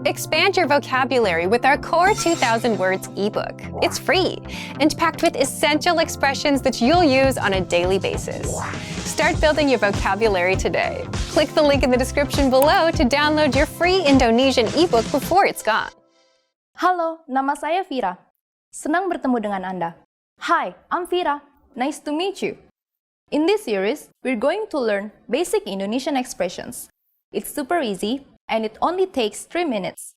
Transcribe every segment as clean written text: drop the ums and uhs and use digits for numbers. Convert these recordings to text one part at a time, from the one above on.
Expand your vocabulary with our Core 2000 Words ebook. It's free and packed with essential expressions that you'll use on a daily basis. Start building your vocabulary today. Click the link in the description below to download your free Indonesian ebook before it's gone. Halo, nama saya Vira. Senang bertemu dengan Anda. Hi, I'm Vira. Nice to meet you. In this series, we're going to learn basic Indonesian expressions. It's super easy, and it only takes 3 minutes.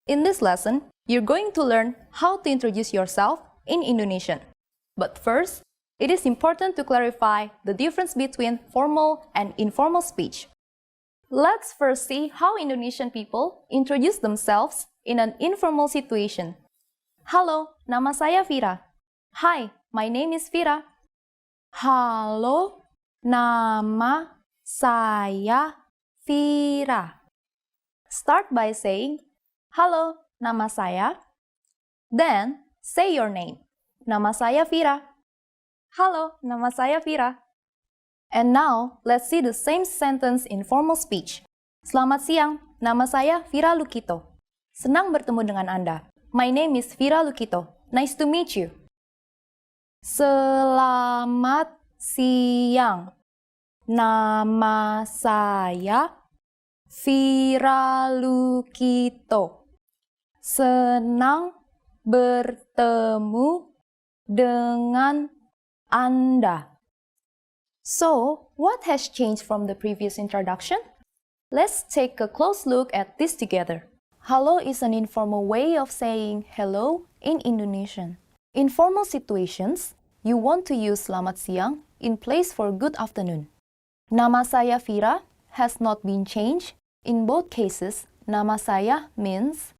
In this lesson, you're going to learn how to introduce yourself in Indonesian. But first, it is important to clarify the difference between formal and informal speech. Let's first see how Indonesian people introduce themselves in an informal situation. Halo, nama saya Vira. Hi, my name is Vira. Halo, nama saya Vira. Start by saying, halo, nama saya. Then, say your name. Nama saya Vira. Halo, nama saya Vira. And now, let's see the same sentence in formal speech. Selamat siang, nama saya Vira Lukito. Senang bertemu dengan Anda. My name is Vira Lukito. Nice to meet you. Selamat siang. Nama saya Vira Lukito. Senang bertemu dengan Anda. So, what has changed from the previous introduction? Let's take a close look at this together. Halo is an informal way of saying hello in Indonesian. In formal situations, you want to use selamat siang in place for good afternoon. Nama saya Vira has not been changed. In both cases, nama saya means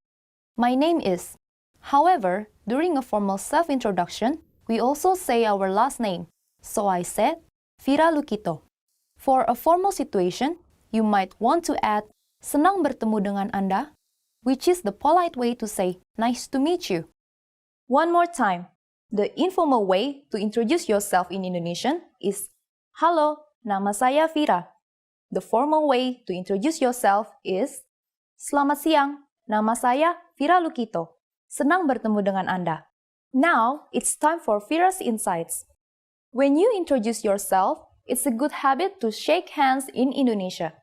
my name is. However, during a formal self-introduction, we also say our last name. So I said, Vira Lukito. For a formal situation, you might want to add senang bertemu dengan Anda, which is the polite way to say nice to meet you. One more time. The informal way to introduce yourself in Indonesian is halo, nama saya Vira. The formal way to introduce yourself is selamat siang, nama saya Vira Lukito. Senang bertemu dengan Anda. Now, it's time for Vira's Insights. When you introduce yourself, it's a good habit to shake hands in Indonesia.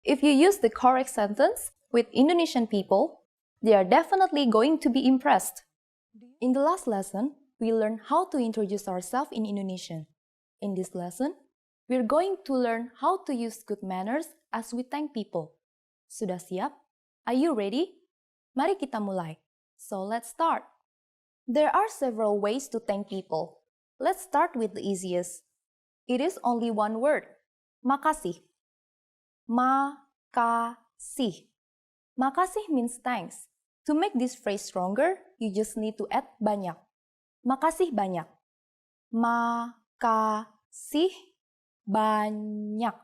If you use the correct sentence with Indonesian people, they are definitely going to be impressed. In the last lesson, we learned how to introduce ourselves in Indonesian. In this lesson, we're going to learn how to use good manners as we thank people. Sudah siap? Are you ready? Mari kita mulai. So let's start. There are several ways to thank people. Let's start with the easiest. It is only one word. Makasih. Makasih. Makasih means thanks. To make this phrase stronger, you just need to add banyak. Makasih banyak. Makasih banyak.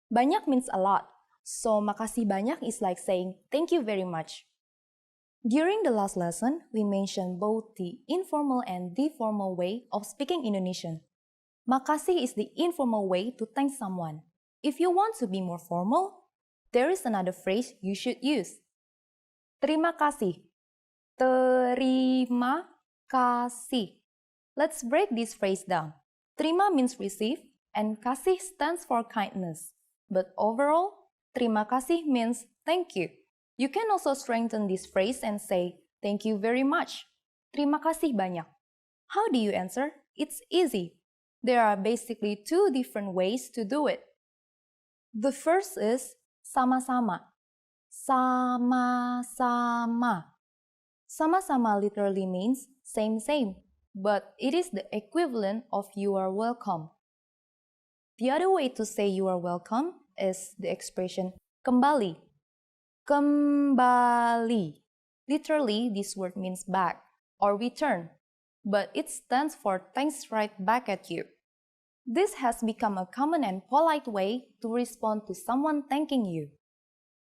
Banyak means a lot. So, makasih banyak is like saying thank you very much. During the last lesson, we mentioned both the informal and the formal way of speaking Indonesian. Makasih is the informal way to thank someone. If you want to be more formal, there is another phrase you should use. Terima kasih. Terima kasih. Let's break this phrase down. Terima means receive, and kasih stands for kindness. But overall, terima kasih means thank you. You can also strengthen this phrase and say, thank you very much. Terima kasih banyak. How do you answer? It's easy. There are basically 2 different ways to do it. The first is sama-sama. Sama-sama. Sama-sama literally means same, but it is the equivalent of you are welcome. The other way to say you are welcome is the expression kembali. Kembali. Literally, this word means back or return, but it stands for thanks right back at you. This has become a common and polite way to respond to someone thanking you.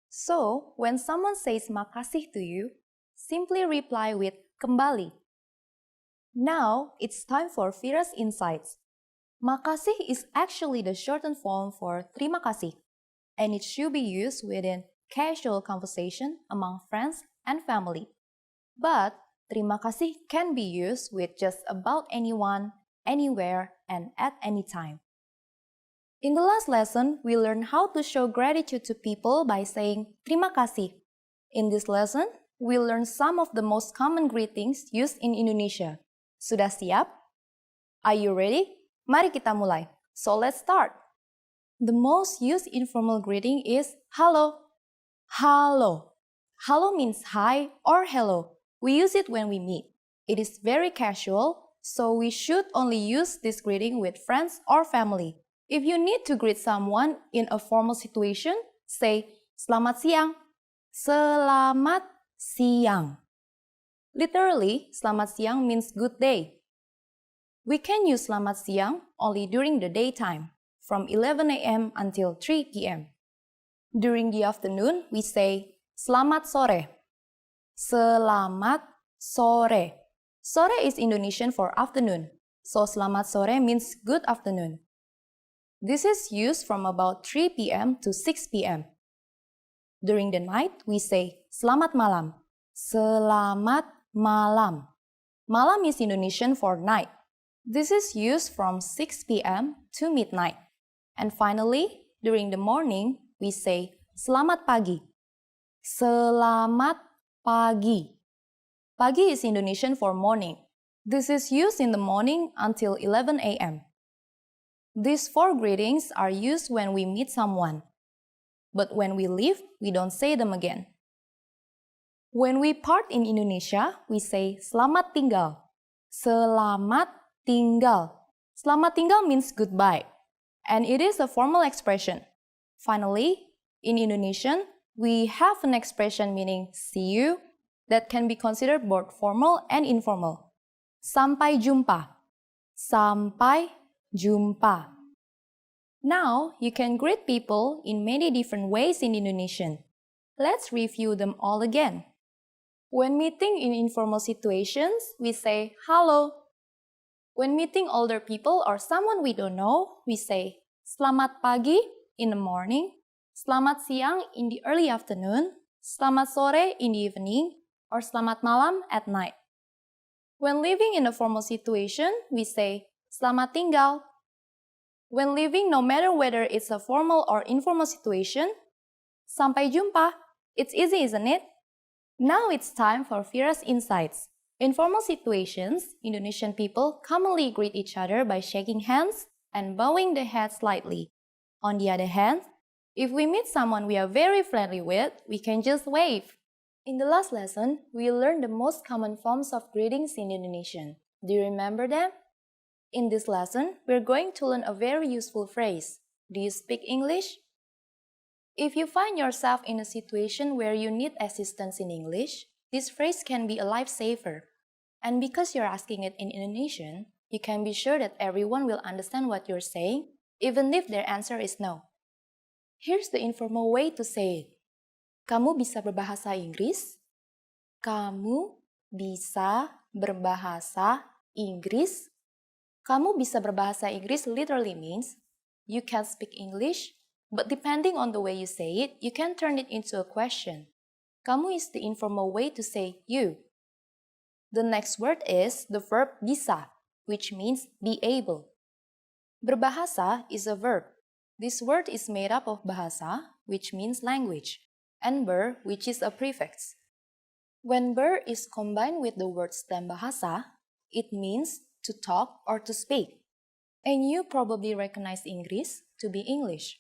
So, when someone says makasih to you, simply reply with kembali. Now, it's time for Vira's Insights. Makasih is actually the shortened form for terima kasih, and it should be used within casual conversation among friends and family. But terima kasih can be used with just about anyone, anywhere, and at any time. In the last lesson, we learned how to show gratitude to people by saying terima kasih. In this lesson, we learned some of the most common greetings used in Indonesia. Sudah siap? Are you ready? Mari kita mulai. So let's start. The most used informal greeting is halo. Halo. Halo means hi or hello. We use it when we meet. It is very casual, so we should only use this greeting with friends or family. If you need to greet someone in a formal situation, say selamat siang. Selamat siang. Literally, selamat siang means good day. We can use selamat siang only during the daytime, from 11 a.m. until 3 p.m. During the afternoon, we say selamat sore. Selamat sore. Sore is Indonesian for afternoon, so selamat sore means good afternoon. This is used from about 3 p.m. to 6 p.m. During the night, we say selamat malam. Selamat malam. Malam is Indonesian for night. This is used from 6 p.m. to midnight. And finally, during the morning, we say selamat pagi. Selamat pagi. Pagi is Indonesian for morning. This is used in the morning until 11 a.m. These four greetings are used when we meet someone. But when we leave, we don't say them again. When we part in Indonesia, we say selamat tinggal. Selamat tinggal. Selamat tinggal means goodbye, and it is a formal expression. Finally, in Indonesian, we have an expression meaning see you that can be considered both formal and informal. Sampai jumpa. Sampai jumpa. Now, you can greet people in many different ways in Indonesian. Let's review them all again. When meeting in informal situations, we say halo. When meeting older people or someone we don't know, we say selamat pagi in the morning, selamat siang in the early afternoon, selamat sore in the evening, or selamat malam at night. When living in a formal situation, we say selamat tinggal. When living, no matter whether it's a formal or informal situation, sampai jumpa. It's easy, isn't it? Now it's time for Vira's insights. In formal situations, Indonesian people commonly greet each other by shaking hands and bowing the head slightly. On the other hand, if we meet someone we are very friendly with, we can just wave. In the last lesson, we learned the most common forms of greetings in Indonesian. Do you remember them? In this lesson, we're going to learn a very useful phrase. Do you speak English? If you find yourself in a situation where you need assistance in English, this phrase can be a lifesaver. And because you're asking it in Indonesian, you can be sure that everyone will understand what you're saying, even if their answer is no. Here's the informal way to say it. Kamu bisa berbahasa Inggris? Kamu bisa berbahasa Inggris? Kamu bisa berbahasa Inggris literally means you can speak English, but depending on the way you say it, you can turn it into a question. Kamu is the informal way to say you. The next word is the verb bisa, which means be able. Berbahasa is a verb. This word is made up of bahasa, which means language, and ber, which is a prefix. When ber is combined with the word stem bahasa, it means to talk or to speak. And you probably recognize Inggris to be English.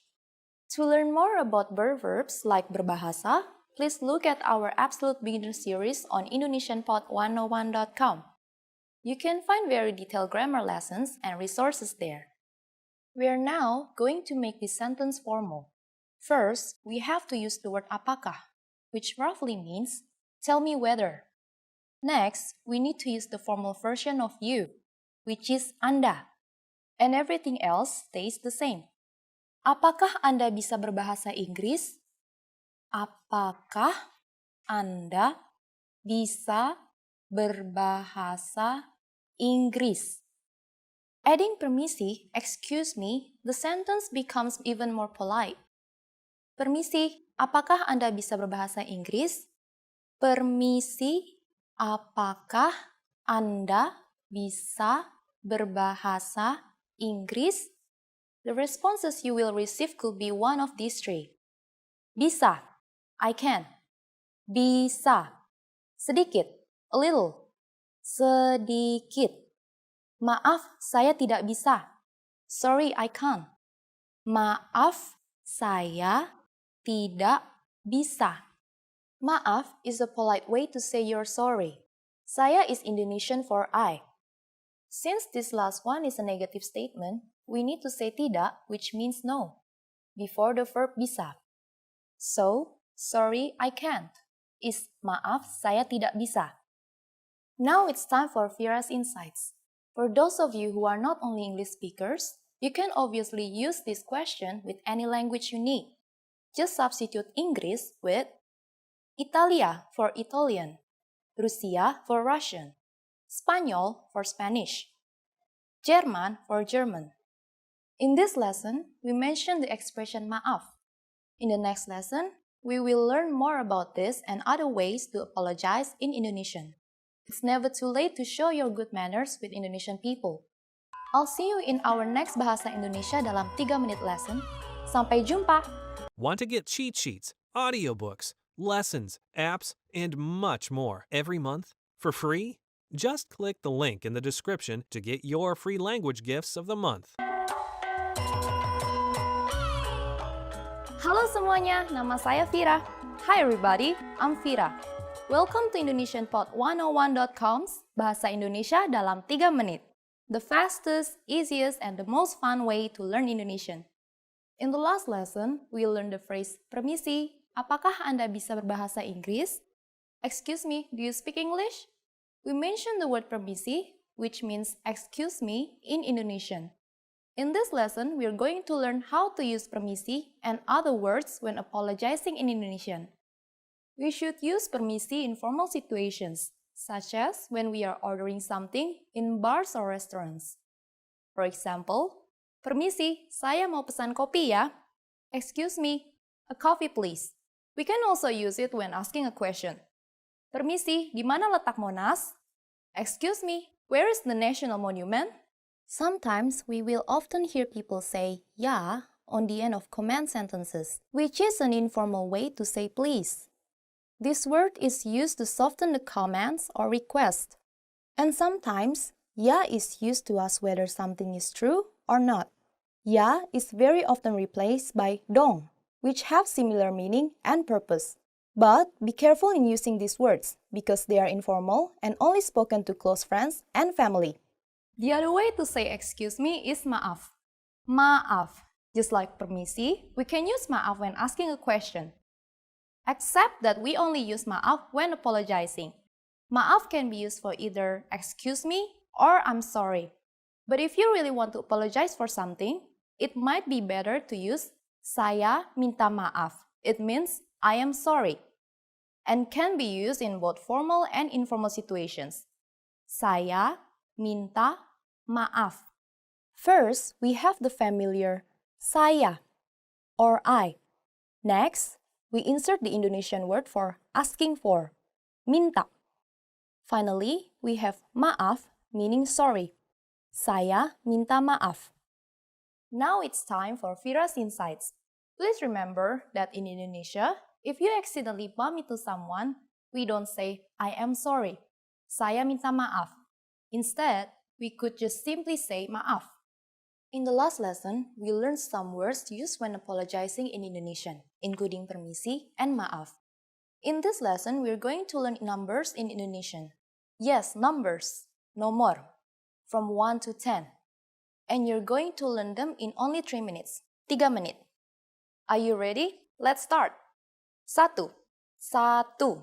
To learn more about ber verbs like berbahasa, please look at our Absolute Beginner series on IndonesianPod101.com. You can find very detailed grammar lessons and resources there. We are now going to make this sentence formal. First, we have to use the word apakah, which roughly means tell me whether. Next, we need to use the formal version of you, which is Anda. And everything else stays the same. Apakah Anda bisa berbahasa Inggris? Apakah Anda bisa berbahasa Inggris? Adding permisi, excuse me, the sentence becomes even more polite. Permisi, apakah Anda bisa berbahasa Inggris? Permisi, apakah Anda bisa berbahasa Inggris? The responses you will receive could be one of these three. Bisa, I can. Bisa, sedikit, a little. Sedikit. Maaf, saya tidak bisa. Sorry, I can't. Maaf, saya tidak bisa. Maaf is a polite way to say you're sorry. Saya is Indonesian for I. Since this last one is a negative statement, we need to say tidak, which means no, before the verb bisa. So, sorry, I can't is maaf, saya tidak bisa. Now it's time for Vira's insights. For those of you who are not only English speakers, you can obviously use this question with any language you need. Just substitute English with Italia for Italian, Rusia for Russian, Spanish for Spanish, German for German. In this lesson, we mentioned the expression maaf. In the next lesson, we will learn more about this and other ways to apologize in Indonesian. It's never too late to show your good manners with Indonesian people. I'll see you in our next Bahasa Indonesia dalam 3-menit lesson. Sampai jumpa! Want to get cheat sheets, audiobooks, lessons, apps, and much more every month for free? Just click the link in the description to get your free language gifts of the month. Halo semuanya, nama saya Vira. Hi everybody, I'm Vira. Welcome to IndonesianPod101.com's Bahasa Indonesia dalam 3 menit. The fastest, easiest, and the most fun way to learn Indonesian. In the last lesson, we learned the phrase permisi. Apakah Anda bisa berbahasa Inggris? Excuse me, do you speak English? We mentioned the word permisi, which means excuse me in Indonesian. In this lesson, we are going to learn how to use permisi and other words when apologizing in Indonesian. We should use permisi in formal situations, such as when we are ordering something in bars or restaurants. For example, permisi, saya mau pesan kopi ya. Excuse me, a coffee please. We can also use it when asking a question. Permisi, di mana letak Monas? Excuse me, where is the National Monument? Sometimes we will often hear people say ya on the end of command sentences, which is an informal way to say please. This word is used to soften the commands or request. And sometimes ya is used to ask whether something is true or not. Ya is very often replaced by dong, which have similar meaning and purpose. But be careful in using these words because they are informal and only spoken to close friends and family. The other way to say excuse me is maaf. Maaf. Just like permisi, we can use maaf when asking a question. Except that we only use maaf when apologizing. Maaf can be used for either excuse me or I'm sorry. But if you really want to apologize for something, it might be better to use saya minta maaf. It means I am sorry. And can be used in both formal and informal situations. Saya minta maaf. First, we have the familiar saya or I. Next, we insert the Indonesian word for asking for, minta. Finally, we have maaf meaning sorry. Saya minta maaf. Now it's time for Vira's insights. Please remember that in Indonesia, if you accidentally bump into someone, we don't say I am sorry. Saya minta maaf. Instead, we could just simply say maaf. In the last lesson, we learned some words used when apologizing in Indonesian, including permisi and maaf. In this lesson, we're going to learn numbers in Indonesian. Yes, numbers, nomor, from 1 to 10. And you're going to learn them in only 3 minutes, 3 menit. Are you ready? Let's start. 1, 1, 2, 2,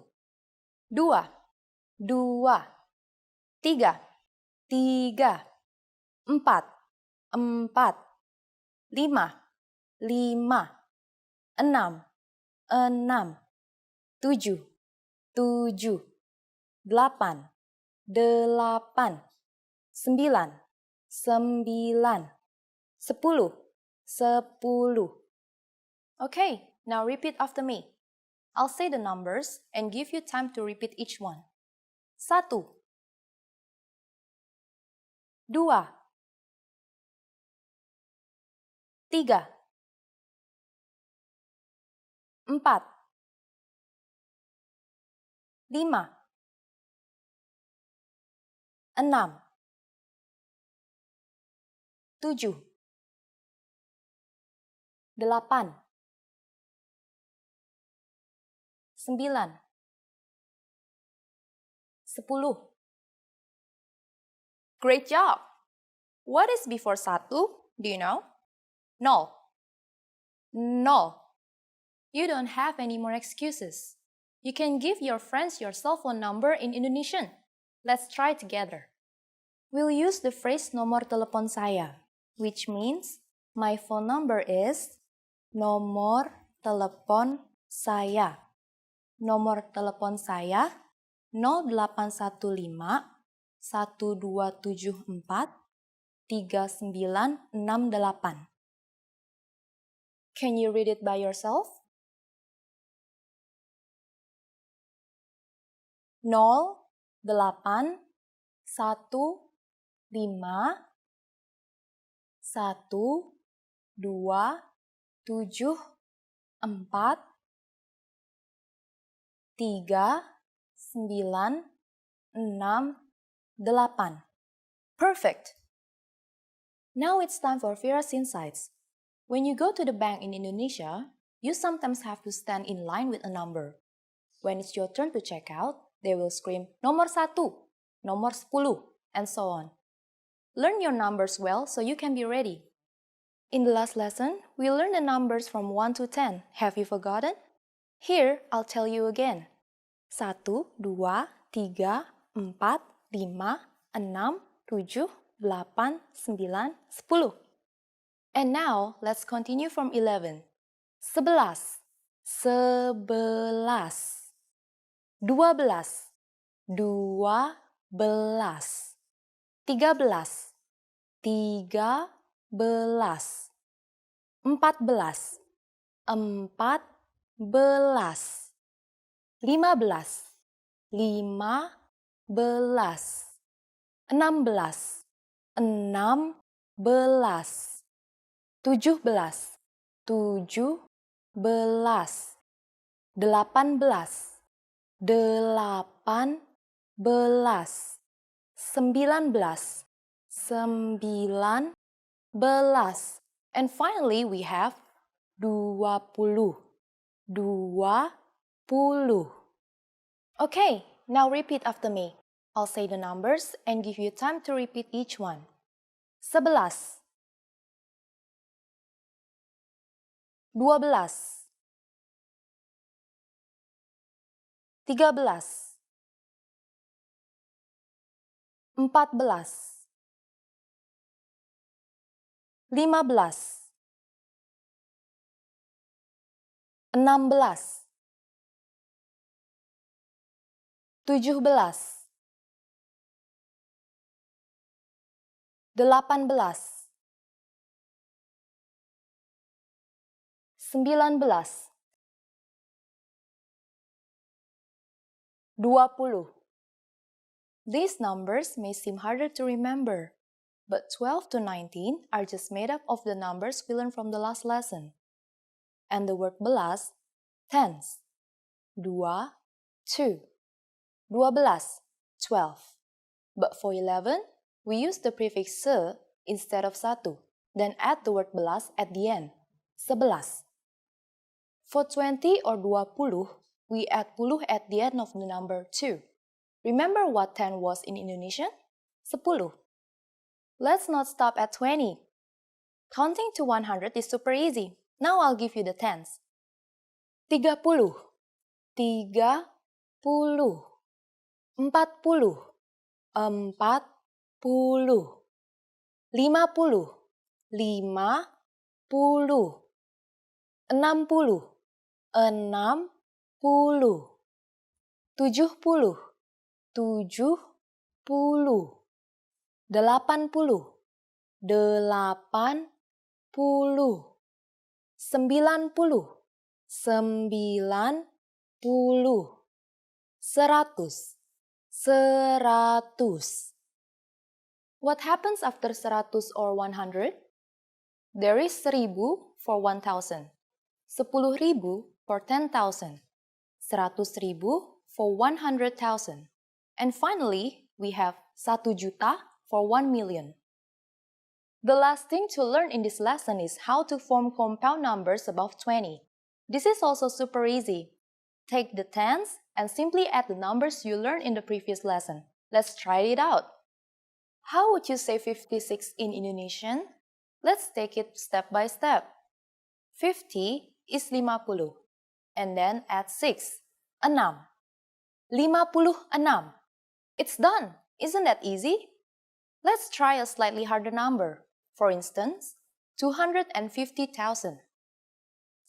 3, 3, 4, 4, 5, 5, 6, 6, 6, 7, 7, 8, 8, 9, 9, 10, 10. Okay, Now repeat after me. I'll say the numbers and give you time to repeat each one. 1, 2, 3, 4, 5, 6, 7, 8, 9, 10. Great job! What is before 1? Do you know? Nol. Nol. You don't have any more excuses. You can give your friends your cell phone number in Indonesian. Let's try together. We'll use the phrase nomor telepon saya, which means my phone number is nomor telepon saya. Nomor telepon saya 0815 1274 3968. Can you read it by yourself? 0815 1274 3968. Perfect! Now it's time for Vira's Insights. When you go to the bank in Indonesia, you sometimes have to stand in line with a number. When it's your turn to check out, they will scream nomor 1, nomor 10, and so on. Learn your numbers well so you can be ready. In the last lesson, we learned the numbers from 1 to 10. Have you forgotten? Here, I'll tell you again. 1, 2, 3, 4, 5, 6, 7, 8, 9, 10. And now, let's continue from 11. 11, 11. 12, 12. 13, 13. 14, 14. 15, 15. 16, 16. 17, 17. 18, 18. 19, 19. And finally, we have 20, 20. Okay, now repeat after me. I'll say the numbers and give you time to repeat each one. 11, 12, 13, 14, 15, 16, 17, 18, 19, 20. These numbers may seem harder to remember, but 12 to 19 are just made up of the numbers we learned from the last lesson. And the word belas, tens. 2, 2. 12, 12. But for 11, we use the prefix se instead of satu, then add the word belas at the end, 11. For 20 or 20, we add puluh at the end of the number 2. Remember what 10 was in Indonesian? 10. Let's not stop at 20. Counting to 100 is super easy. Now I'll give you the tens. 30, 30. 40, 40. 50, 50. 60, 60. 70, 70. 80, 80. 90, 90, 100, 100. What happens after 100 or 100? There is 1000 for 1000, 10.000 for 10,000, 100.000 for 100,000, and finally, we have 1 juta for 1 million. The last thing to learn in this lesson is how to form compound numbers above 20. This is also super easy. Take the tens and simply add the numbers you learned in the previous lesson. Let's try it out. How would you say 56 in Indonesian? Let's take it step by step. 50 is 50, and then add 6, 6. 56. It's done! Isn't that easy? Let's try a slightly harder number. For instance, 250,000.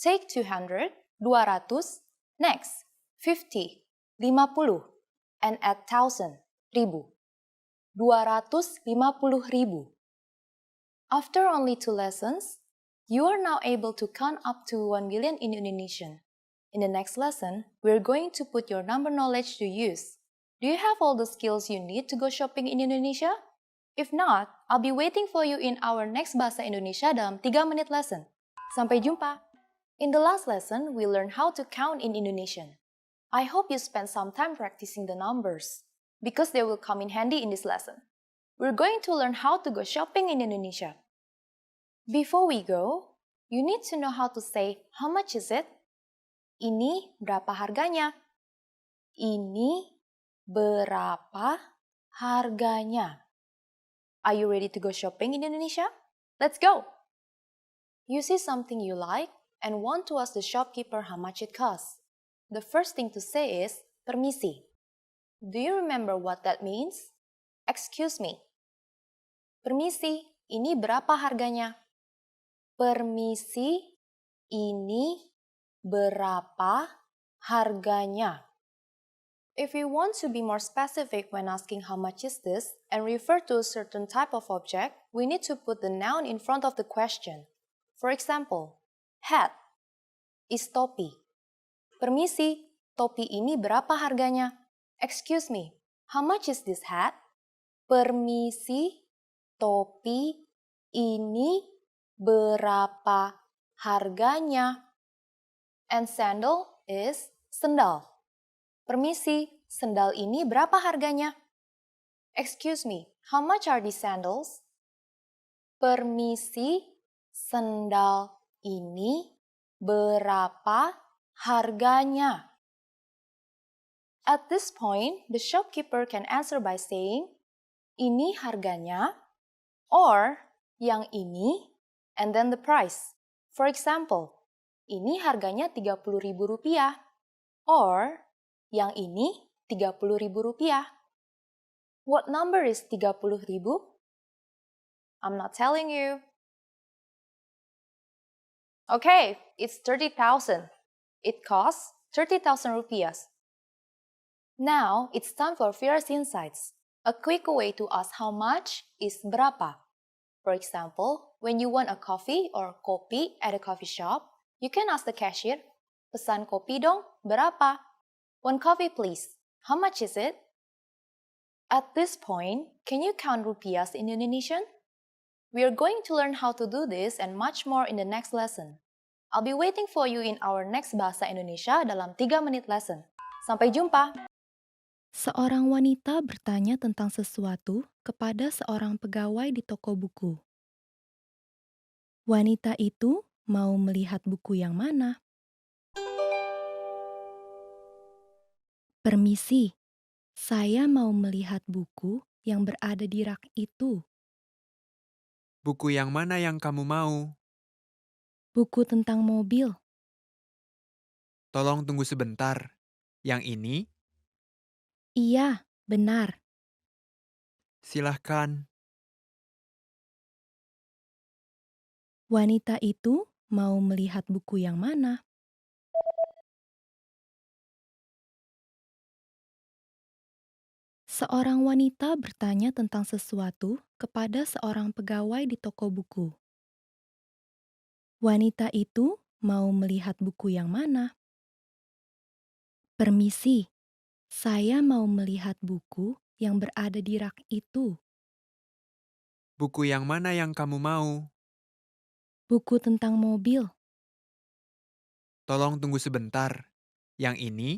Take 200, 200, next, 50, 50, and add 1,000, 1,000. 250,000. After only 2 lessons, you are now able to count up to 1 million in Indonesian. In the next lesson, we're going to put your number knowledge to use. Do you have all the skills you need to go shopping in Indonesia? If not, I'll be waiting for you in our next Bahasa Indonesia dalam 3 menit lesson. Sampai jumpa! In the last lesson, we learned how to count in Indonesian. I hope you spend some time practicing the numbers, because they will come in handy in this lesson. We're going to learn how to go shopping in Indonesia. Before we go, you need to know how to say, how much is it? Ini berapa harganya? Ini berapa harganya? Are you ready to go shopping in Indonesia? Let's go! You see something you like and want to ask the shopkeeper how much it costs. The first thing to say is, permisi. Do you remember what that means? Excuse me. Permisi, ini berapa harganya? Permisi, ini berapa harganya? If you want to be more specific when asking how much is this and refer to a certain type of object, we need to put the noun in front of the question. For example, hat is topi. Permisi, topi ini berapa harganya? Excuse me, how much is this hat? Permisi, topi ini berapa harganya? And sandal is sendal. Permisi, sendal ini berapa harganya? Excuse me, how much are these sandals? Permisi, sendal ini berapa harganya? At this point, the shopkeeper can answer by saying, ini harganya, or yang ini, and then the price. For example, ini harganya Rp30.000, or yang ini Rp30.000. What number is 30.000? I'm not telling you. Okay, it's 30,000. It costs 30,000 rupiahs. Now, it's time for Vira's Insights. A quick way to ask how much is berapa. For example, when you want a coffee or kopi at a coffee shop, you can ask the cashier, pesan kopi dong, berapa? 1 coffee please. How much is it? At this point, can you count rupiahs in Indonesian? We are going to learn how to do this and much more in the next lesson. I'll be waiting for you in our next Bahasa Indonesia dalam 3 menit lesson. Sampai jumpa! Seorang wanita bertanya tentang sesuatu kepada seorang pegawai di toko buku. Wanita itu mau melihat buku yang mana? Permisi, saya mau melihat buku yang berada di rak itu. Buku yang mana yang kamu mau? Buku tentang mobil. Tolong tunggu sebentar. Yang ini? Iya, benar. Silahkan. Wanita itu mau melihat buku yang mana? Seorang wanita bertanya tentang sesuatu kepada seorang pegawai di toko buku. Wanita itu mau melihat buku yang mana? Permisi, saya mau melihat buku yang berada di rak itu. Buku yang mana yang kamu mau? Buku tentang mobil. Tolong tunggu sebentar. Yang ini,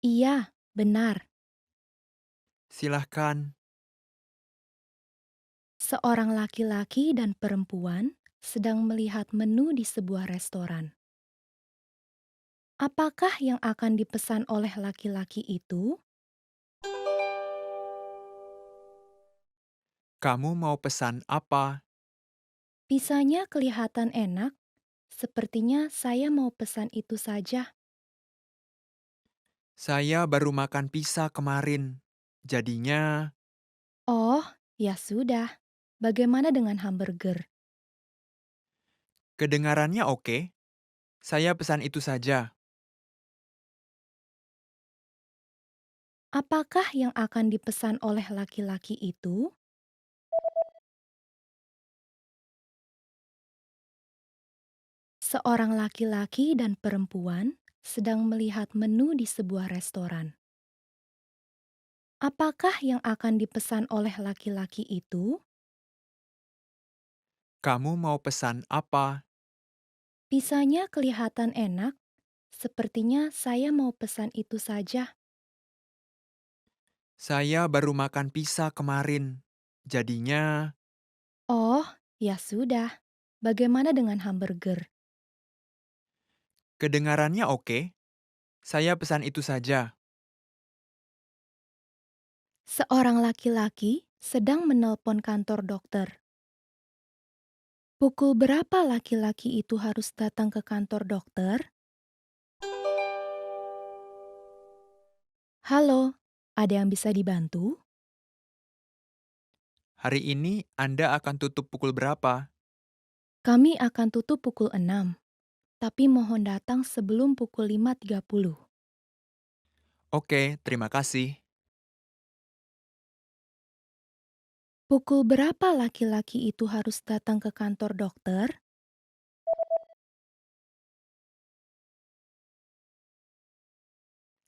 Iya, benar. silahkan. Seorang laki-laki dan perempuan sedang melihat menu di sebuah restoran. Apakah yang akan dipesan oleh laki-laki itu? Kamu mau pesan apa? Pisanya kelihatan enak. Sepertinya saya mau pesan itu saja. Saya baru makan pizza kemarin. Jadinya, Oh, ya sudah. Bagaimana dengan hamburger? kedengarannya oke. Saya pesan itu saja. Apakah yang akan dipesan oleh laki-laki itu? Seorang laki-laki dan perempuan sedang melihat menu di sebuah restoran. Apakah yang akan dipesan oleh laki-laki itu? Kamu mau pesan apa? Pisanya kelihatan enak. Sepertinya saya mau pesan itu saja. Saya baru makan pizza kemarin. Jadinya, Oh, ya sudah. Bagaimana dengan hamburger? kedengarannya oke. Saya pesan itu saja. Seorang laki-laki sedang menelpon kantor dokter. Pukul berapa laki-laki itu harus datang ke kantor dokter? Halo, ada yang bisa dibantu? Hari ini Anda akan tutup pukul berapa? Kami akan tutup pukul 6, tapi mohon datang sebelum pukul 5.30. Oke, terima kasih. Pukul berapa laki-laki itu harus datang ke kantor dokter?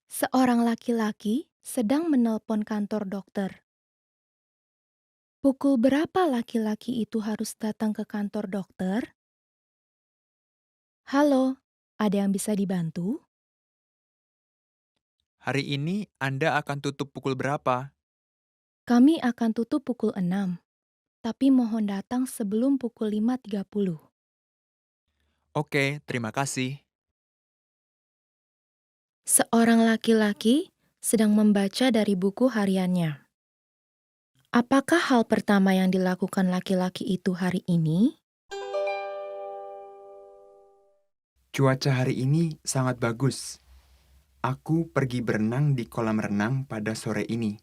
Seorang laki-laki sedang menelpon kantor dokter. Pukul berapa laki-laki itu harus datang ke kantor dokter? Halo, ada yang bisa dibantu? Hari ini Anda akan tutup pukul berapa? Kami akan tutup pukul 6, tapi mohon datang sebelum pukul 5.30. Oke, terima kasih. Seorang laki-laki sedang membaca dari buku hariannya. Apakah hal pertama yang dilakukan laki-laki itu hari ini? Cuaca hari ini sangat bagus. Aku pergi berenang di kolam renang pada sore ini.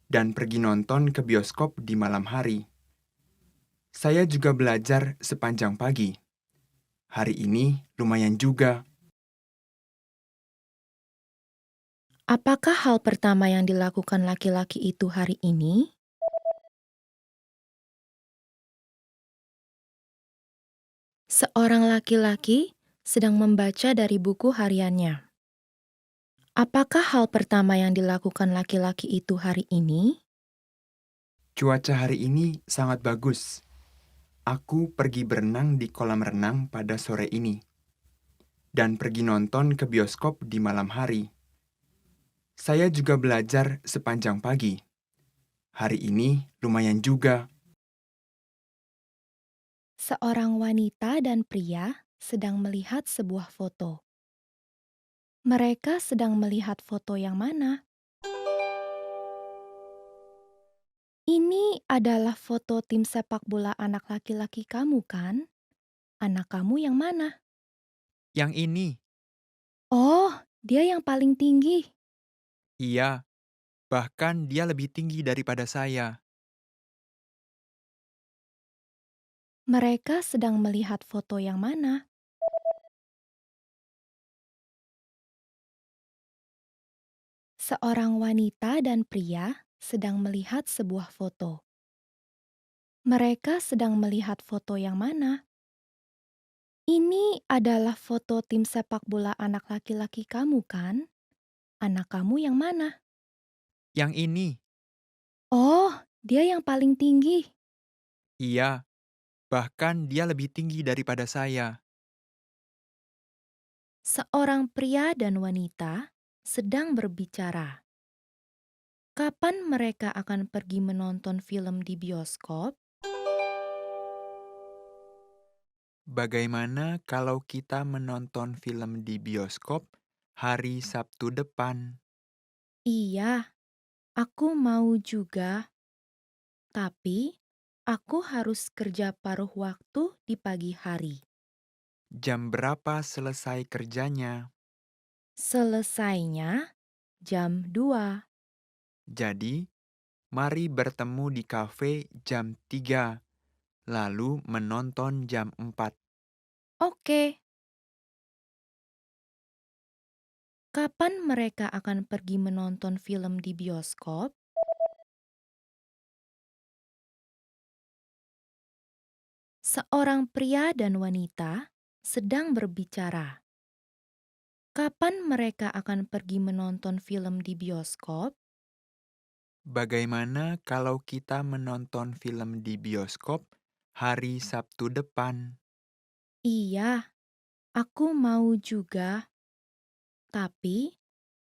Dan pergi nonton ke bioskop di malam hari. Saya juga belajar sepanjang pagi. Hari ini lumayan juga. Apakah hal pertama yang dilakukan laki-laki itu hari ini? Seorang laki-laki sedang membaca dari buku hariannya. Apakah hal pertama yang dilakukan laki-laki itu hari ini? Cuaca hari ini sangat bagus. Aku pergi berenang di kolam renang pada sore ini. Dan pergi nonton ke bioskop di malam hari. Saya juga belajar sepanjang pagi. Hari ini lumayan juga. Seorang wanita dan pria sedang melihat sebuah foto. Mereka sedang melihat foto yang mana? Ini adalah foto tim sepak bola anak laki-laki kamu, kan? Anak kamu yang mana? Yang ini, Oh, dia yang paling tinggi. iya, bahkan dia lebih tinggi daripada saya. Mereka sedang melihat foto yang mana? Seorang wanita dan pria sedang melihat sebuah foto. Mereka sedang melihat foto yang mana? Ini adalah foto tim sepak bola anak laki-laki kamu, kan? Anak kamu yang mana? Yang ini, Oh, dia yang paling tinggi. iya, bahkan dia lebih tinggi daripada saya. Seorang pria dan wanita sedang berbicara. Kapan mereka akan pergi menonton film di bioskop? Bagaimana kalau kita menonton film di bioskop hari Sabtu depan? Iya, aku mau juga, tapi aku harus kerja paruh waktu di pagi hari. Jam berapa selesai kerjanya? Selesainya jam 2. Jadi, mari bertemu di kafe jam 3, lalu menonton jam 4. Oke, kapan mereka akan pergi menonton film di bioskop? Seorang pria dan wanita sedang berbicara. Kapan mereka akan pergi menonton film di bioskop? Bagaimana kalau kita menonton film di bioskop hari Sabtu depan? Iya, aku mau juga, tapi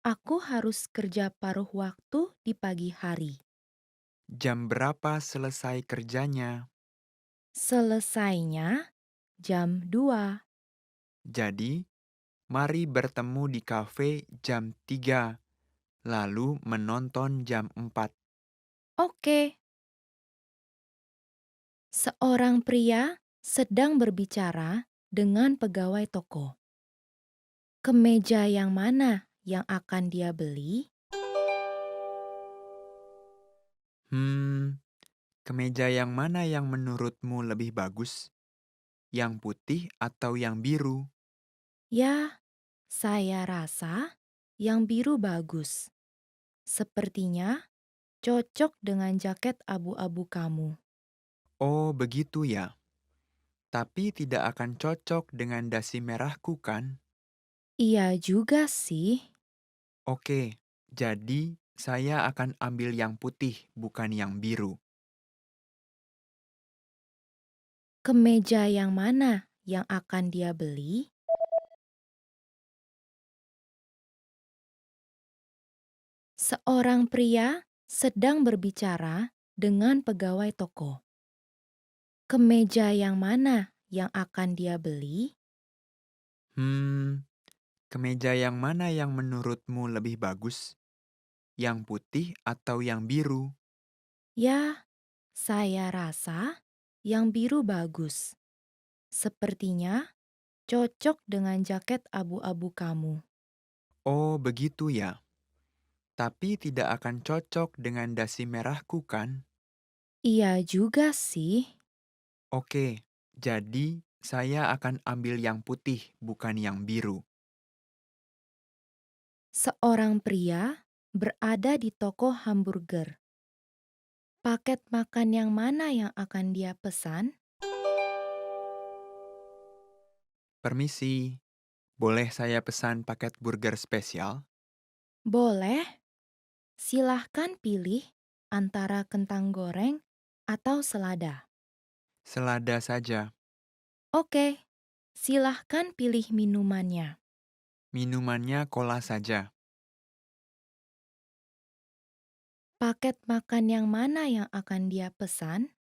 aku harus kerja paruh waktu di pagi hari. Jam berapa selesai kerjanya? Selesainya jam 2. Jadi, mari bertemu di kafe jam 3, lalu menonton jam 4. Oke, seorang pria sedang berbicara dengan pegawai toko. Kemeja yang mana yang akan dia beli? Kemeja yang mana yang menurutmu lebih bagus? Yang putih atau yang biru? Ya, saya rasa yang biru bagus. Sepertinya cocok dengan jaket abu-abu kamu. Oh, begitu ya. Tapi tidak akan cocok dengan dasi merahku kan? Iya juga sih. Oke, jadi saya akan ambil yang putih, bukan yang biru. Kemeja yang mana yang akan dia beli? Seorang pria sedang berbicara dengan pegawai toko. Kemeja yang mana yang akan dia beli? Kemeja yang mana yang menurutmu lebih bagus? Yang putih atau yang biru? Ya, saya rasa yang biru bagus. Sepertinya cocok dengan jaket abu-abu kamu. Oh, begitu ya. Tapi tidak akan cocok dengan dasi merahku kan? Iya juga sih. Oke, jadi saya akan ambil yang putih, bukan yang biru. Seorang pria berada di toko hamburger. Paket makan yang mana yang akan dia pesan? Permisi, boleh saya pesan paket burger spesial? Boleh, silahkan pilih antara kentang goreng atau selada. Selada saja. Oke, silahkan pilih minumannya. Minumannya cola saja. Paket makan yang mana yang akan dia pesan?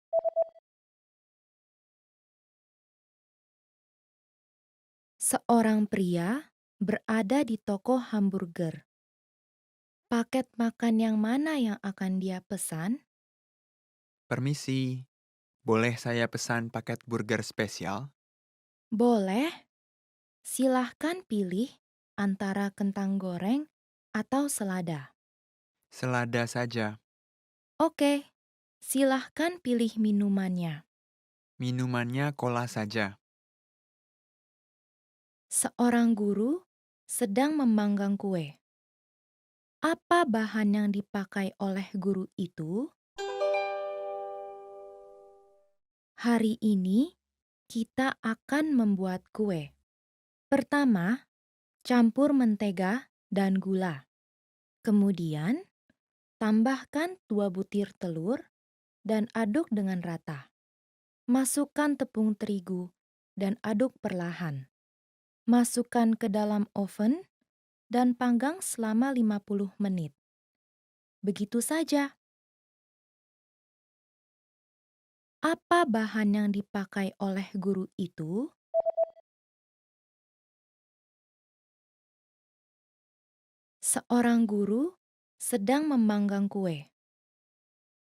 Seorang pria berada di toko hamburger. Paket makan yang mana yang akan dia pesan? Permisi, boleh saya pesan paket burger spesial? Boleh, silahkan pilih antara kentang goreng atau selada. Selada saja. Oke, silahkan pilih minumannya. Minumannya cola saja. Seorang guru sedang memanggang kue. Apa bahan yang dipakai oleh guru itu? Hari ini kita akan membuat kue. Pertama, campur mentega dan gula. Kemudian, tambahkan 2 butir telur dan aduk dengan rata. Masukkan tepung terigu dan aduk perlahan. Masukkan ke dalam oven dan panggang selama 50 menit. Begitu saja. Apa bahan yang dipakai oleh guru itu? Seorang guru sedang memanggang kue.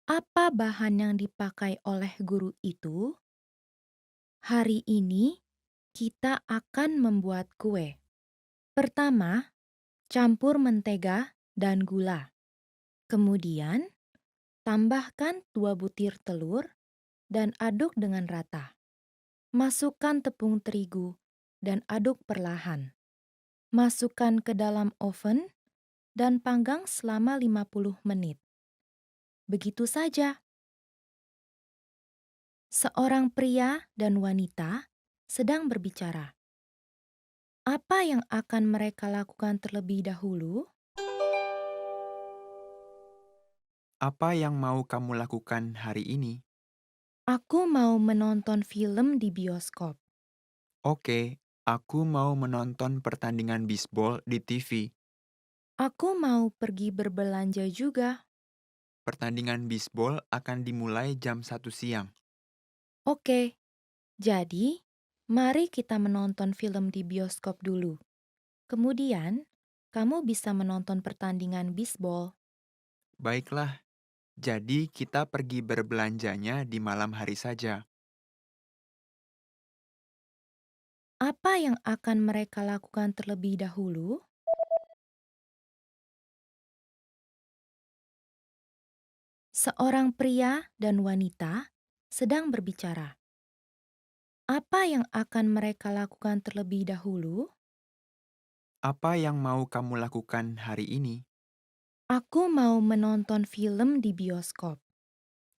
Apa bahan yang dipakai oleh guru itu? Hari ini kita akan membuat kue. Pertama, campur mentega dan gula. Kemudian, tambahkan 2 butir telur dan aduk dengan rata. Masukkan tepung terigu dan aduk perlahan. Masukkan ke dalam oven dan panggang selama 50 menit. Begitu saja. Seorang pria dan wanita sedang berbicara. Apa yang akan mereka lakukan terlebih dahulu? Apa yang mau kamu lakukan hari ini? Aku mau menonton film di bioskop. Oke, aku mau menonton pertandingan bisbol di TV. Aku mau pergi berbelanja juga. Pertandingan bisbol akan dimulai jam 1 siang. Oke, jadi mari kita menonton film di bioskop dulu. Kemudian, kamu bisa menonton pertandingan bisbol. Baiklah, jadi kita pergi berbelanjanya di malam hari saja. Apa yang akan mereka lakukan terlebih dahulu? Seorang pria dan wanita sedang berbicara. Apa yang akan mereka lakukan terlebih dahulu? Apa yang mau kamu lakukan hari ini? Aku mau menonton film di bioskop.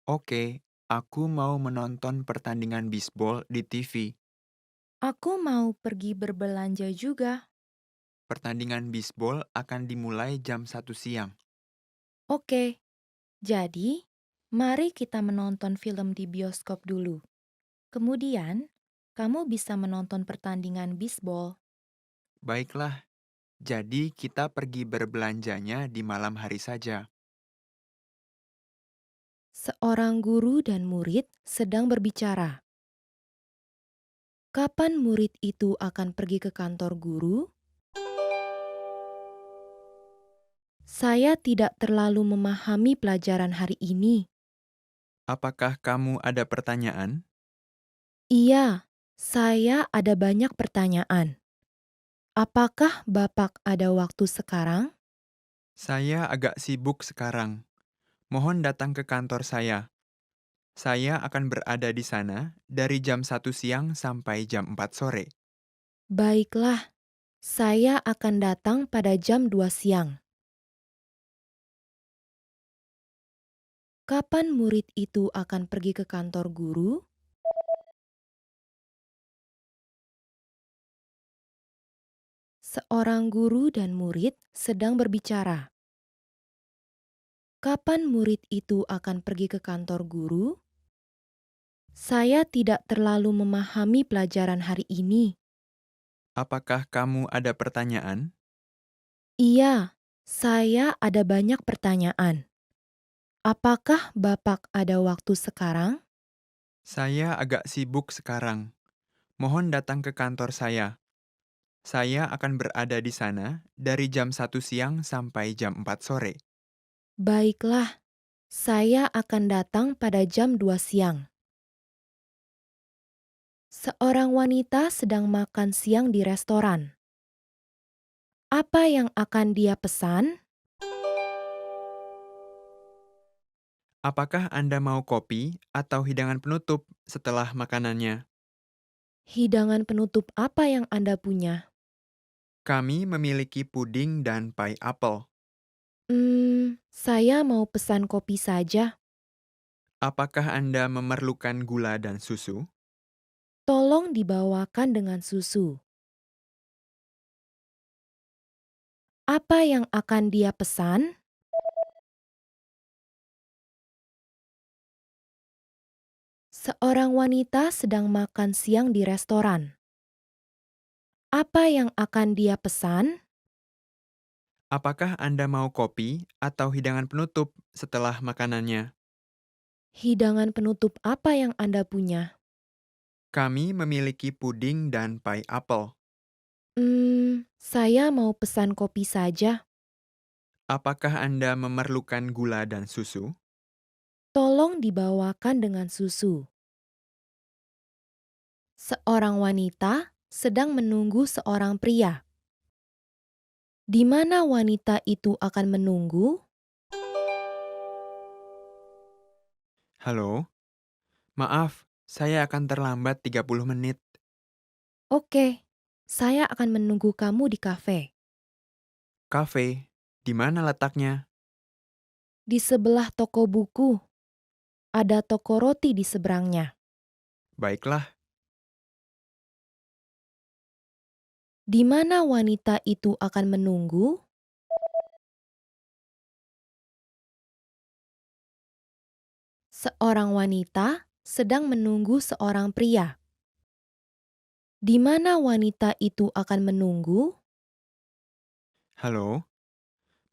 Oke, aku mau menonton pertandingan bisbol di TV. Aku mau pergi berbelanja juga. Pertandingan bisbol akan dimulai jam 1 siang. Oke, jadi mari kita menonton film di bioskop dulu. Kemudian, kamu bisa menonton pertandingan bisbol. Baiklah, jadi kita pergi berbelanjanya di malam hari saja. Seorang guru dan murid sedang berbicara. Kapan murid itu akan pergi ke kantor guru? Saya tidak terlalu memahami pelajaran hari ini. Apakah kamu ada pertanyaan? Iya, saya ada banyak pertanyaan. Apakah Bapak ada waktu sekarang? Saya agak sibuk sekarang. Mohon datang ke kantor saya. Saya akan berada di sana dari jam 1 siang sampai jam 4 sore. Baiklah, saya akan datang pada jam 2 siang. Kapan murid itu akan pergi ke kantor guru? Seorang guru dan murid sedang berbicara. Kapan murid itu akan pergi ke kantor guru? Saya tidak terlalu memahami pelajaran hari ini. Apakah kamu ada pertanyaan? Iya, saya ada banyak pertanyaan. Apakah Bapak ada waktu sekarang? Saya agak sibuk sekarang. Mohon datang ke kantor saya. Saya akan berada di sana dari jam 1 siang sampai jam 4 sore. Baiklah, saya akan datang pada jam 2 siang. Seorang wanita sedang makan siang di restoran. Apa yang akan dia pesan? Apakah Anda mau kopi atau hidangan penutup setelah makanannya? Hidangan penutup apa yang Anda punya? Kami memiliki puding dan pie apel. Saya mau pesan kopi saja. Apakah Anda memerlukan gula dan susu? Tolong dibawakan dengan susu. Apa yang akan dia pesan? Seorang wanita sedang makan siang di restoran. Apa yang akan dia pesan? Apakah Anda mau kopi atau hidangan penutup setelah makanannya? Hidangan penutup apa yang Anda punya? Kami memiliki puding dan pie apel. Saya mau pesan kopi saja. Apakah Anda memerlukan gula dan susu? Tolong dibawakan dengan susu. Seorang wanita sedang menunggu seorang pria. Di mana wanita itu akan menunggu? Halo, maaf, saya akan terlambat 30 menit. Oke, saya akan menunggu kamu di kafe. Kafe, di mana letaknya? Di sebelah toko buku. Ada toko roti di seberangnya. Baiklah, Di mana wanita itu akan menunggu? Seorang wanita sedang menunggu seorang pria. Di mana wanita itu akan menunggu? halo,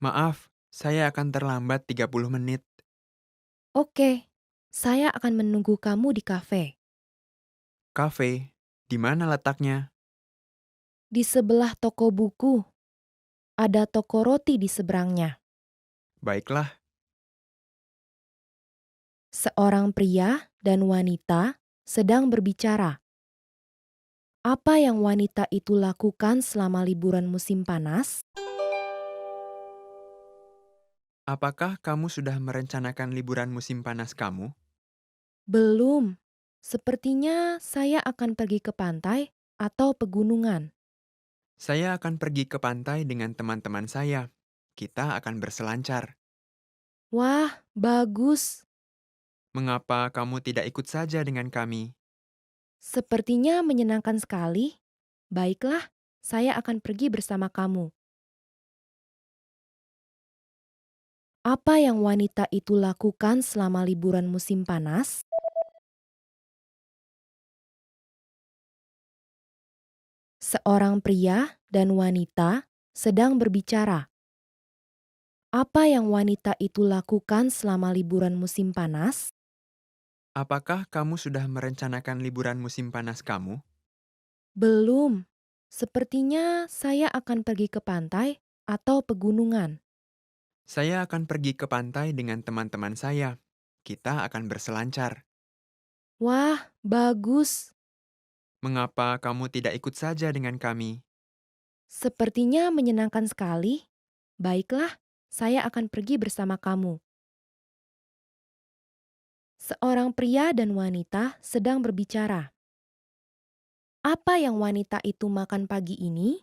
maaf, saya akan terlambat 30 menit. Oke, saya akan menunggu kamu di kafe. Kafe, di mana letaknya? Di sebelah toko buku. Ada toko roti di seberangnya. Baiklah, Seorang pria dan wanita sedang berbicara. Apa yang wanita itu lakukan selama liburan musim panas? apakah kamu sudah merencanakan liburan musim panas kamu? Belum. Sepertinya saya akan pergi ke pantai atau pegunungan. Saya akan pergi ke pantai dengan teman-teman saya. Kita akan berselancar. Wah, bagus. Mengapa kamu tidak ikut saja dengan kami? Sepertinya menyenangkan sekali. Baiklah, saya akan pergi bersama kamu. Apa yang wanita itu lakukan selama liburan musim panas? Seorang pria dan wanita sedang berbicara. Apa yang wanita itu lakukan selama liburan musim panas? Apakah kamu sudah merencanakan liburan musim panas kamu? Belum. Sepertinya saya akan pergi ke pantai atau pegunungan. Saya akan pergi ke pantai dengan teman-teman saya. Kita akan berselancar. Wah, bagus. Mengapa kamu tidak ikut saja dengan kami? Sepertinya menyenangkan sekali. Baiklah, saya akan pergi bersama kamu. Seorang pria dan wanita sedang berbicara. Apa yang wanita itu makan pagi ini?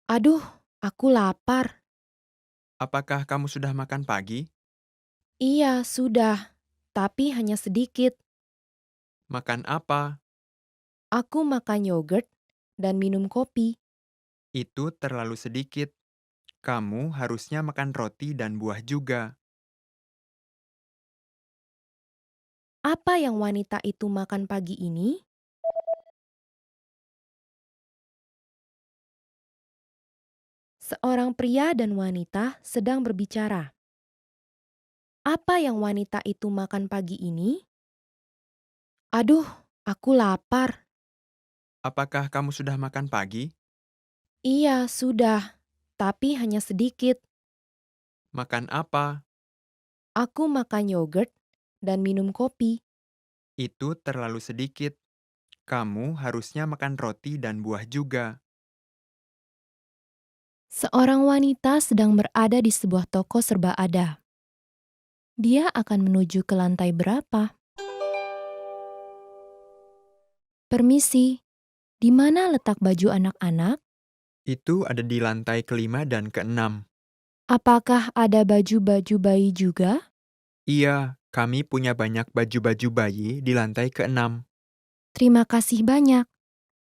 Aduh, aku lapar. Apakah kamu sudah makan pagi? Iya, sudah. Tapi hanya sedikit. Makan apa? Aku makan yogurt dan minum kopi. Itu terlalu sedikit. Kamu harusnya makan roti dan buah juga. Apa yang wanita itu makan pagi ini? Seorang pria dan wanita sedang berbicara. Apa yang wanita itu makan pagi ini? Aduh, aku lapar. Apakah kamu sudah makan pagi? Iya, sudah. Tapi hanya sedikit. Makan apa? Aku makan yogurt dan minum kopi. Itu terlalu sedikit. Kamu harusnya makan roti dan buah juga. Seorang wanita sedang berada di sebuah toko serba ada. Dia akan menuju ke lantai berapa? Permisi, di mana letak baju anak-anak? Itu ada di lantai kelima dan keenam. Apakah ada baju-baju bayi juga? Iya, kami punya banyak baju-baju bayi di lantai ke-6. Terima kasih banyak.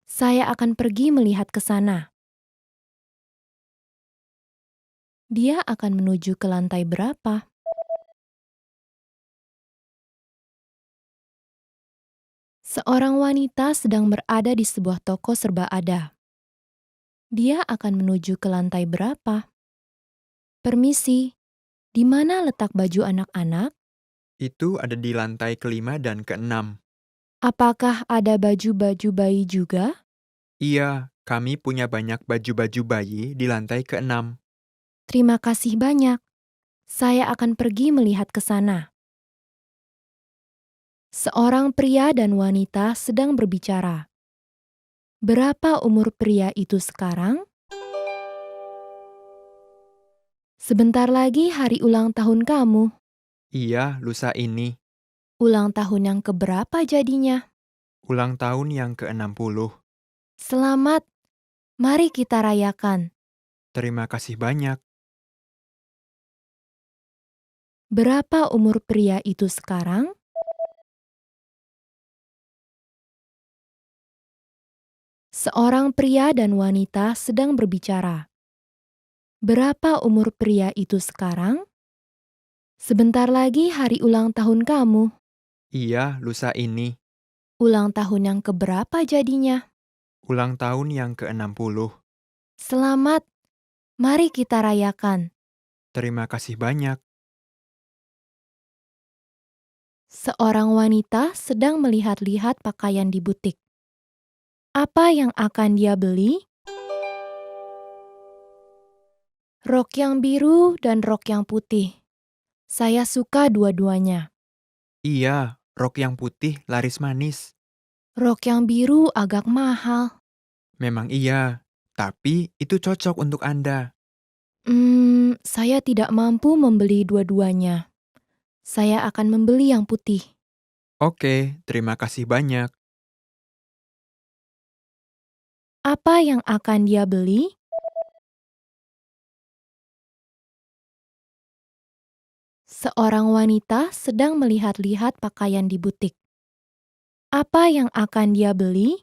Saya akan pergi melihat ke sana. Dia akan menuju ke lantai berapa? Seorang wanita sedang berada di sebuah toko serba ada. Dia akan menuju ke lantai berapa? Permisi, di mana letak baju anak-anak? Itu ada di lantai ke-5 dan ke-6. Apakah ada baju-baju bayi juga? Iya, kami punya banyak baju-baju bayi di lantai ke-6. Terima kasih banyak. Saya akan pergi melihat ke sana. Seorang pria dan wanita sedang berbicara. Berapa umur pria itu sekarang? Sebentar lagi hari ulang tahun kamu. Iya, lusa ini. Ulang tahun yang keberapa jadinya? Ulang tahun yang ke-60. Selamat, mari kita rayakan. Terima kasih banyak. Berapa umur pria itu sekarang? Seorang pria dan wanita sedang berbicara. Berapa umur pria itu sekarang? Sebentar lagi hari ulang tahun kamu. Iya, lusa ini. Ulang tahun yang keberapa jadinya? Ulang tahun yang ke-60. Selamat, mari kita rayakan. Terima kasih banyak. Seorang wanita sedang melihat-lihat pakaian di butik. Apa yang akan dia beli? Rok yang biru dan rok yang putih. Saya suka dua-duanya. Iya, rok yang putih laris manis. Rok yang biru agak mahal. Memang iya, tapi itu cocok untuk Anda. Saya tidak mampu membeli dua-duanya. Saya akan membeli yang putih. Oke, terima kasih banyak. Apa yang akan dia beli? Seorang wanita sedang melihat-lihat pakaian di butik. Apa yang akan dia beli?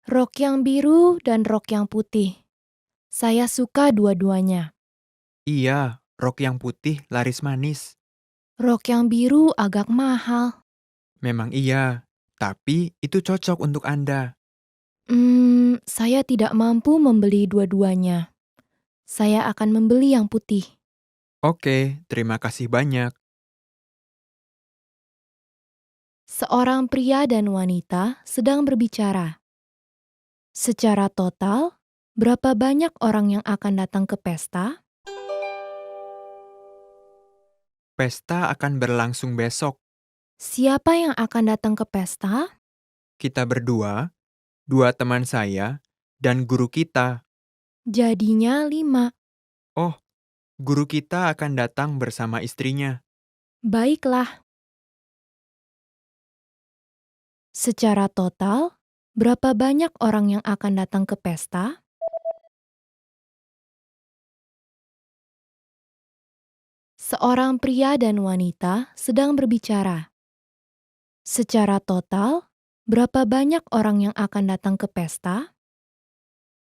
Rok yang biru dan rok yang putih. Saya suka dua-duanya. Iya, rok yang putih laris manis. Rok yang biru agak mahal. Memang iya, tapi itu cocok untuk Anda. Saya tidak mampu membeli dua-duanya. Saya akan membeli yang putih. Oke, terima kasih banyak. Seorang pria dan wanita sedang berbicara. Secara total, berapa banyak orang yang akan datang ke pesta? Pesta akan berlangsung besok. Siapa yang akan datang ke pesta? Kita berdua, dua teman saya, dan guru kita. Jadinya 5. Oh, guru kita akan datang bersama istrinya. Baiklah. Secara total, berapa banyak orang yang akan datang ke pesta? Seorang pria dan wanita sedang berbicara. Secara total, berapa banyak orang yang akan datang ke pesta?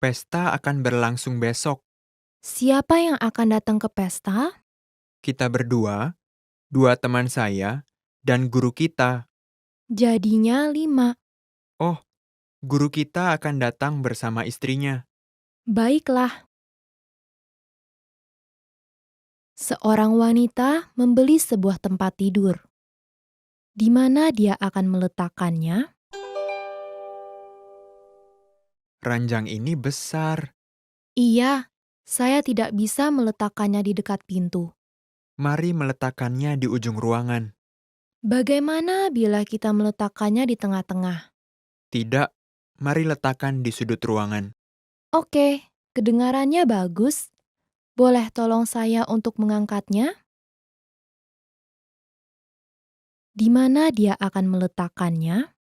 Pesta akan berlangsung besok. Siapa yang akan datang ke pesta? Kita berdua, dua teman saya, dan guru kita. Jadinya 5. Oh, guru kita akan datang bersama istrinya. Baiklah. Seorang wanita membeli sebuah tempat tidur. Di mana dia akan meletakkannya? Ranjang ini besar. Iya, saya tidak bisa meletakkannya di dekat pintu. Mari meletakkannya di ujung ruangan. Bagaimana bila kita meletakkannya di tengah-tengah? Tidak, mari letakkan di sudut ruangan. Oke, kedengarannya bagus. Boleh tolong saya untuk mengangkatnya? Di mana dia akan meletakkannya?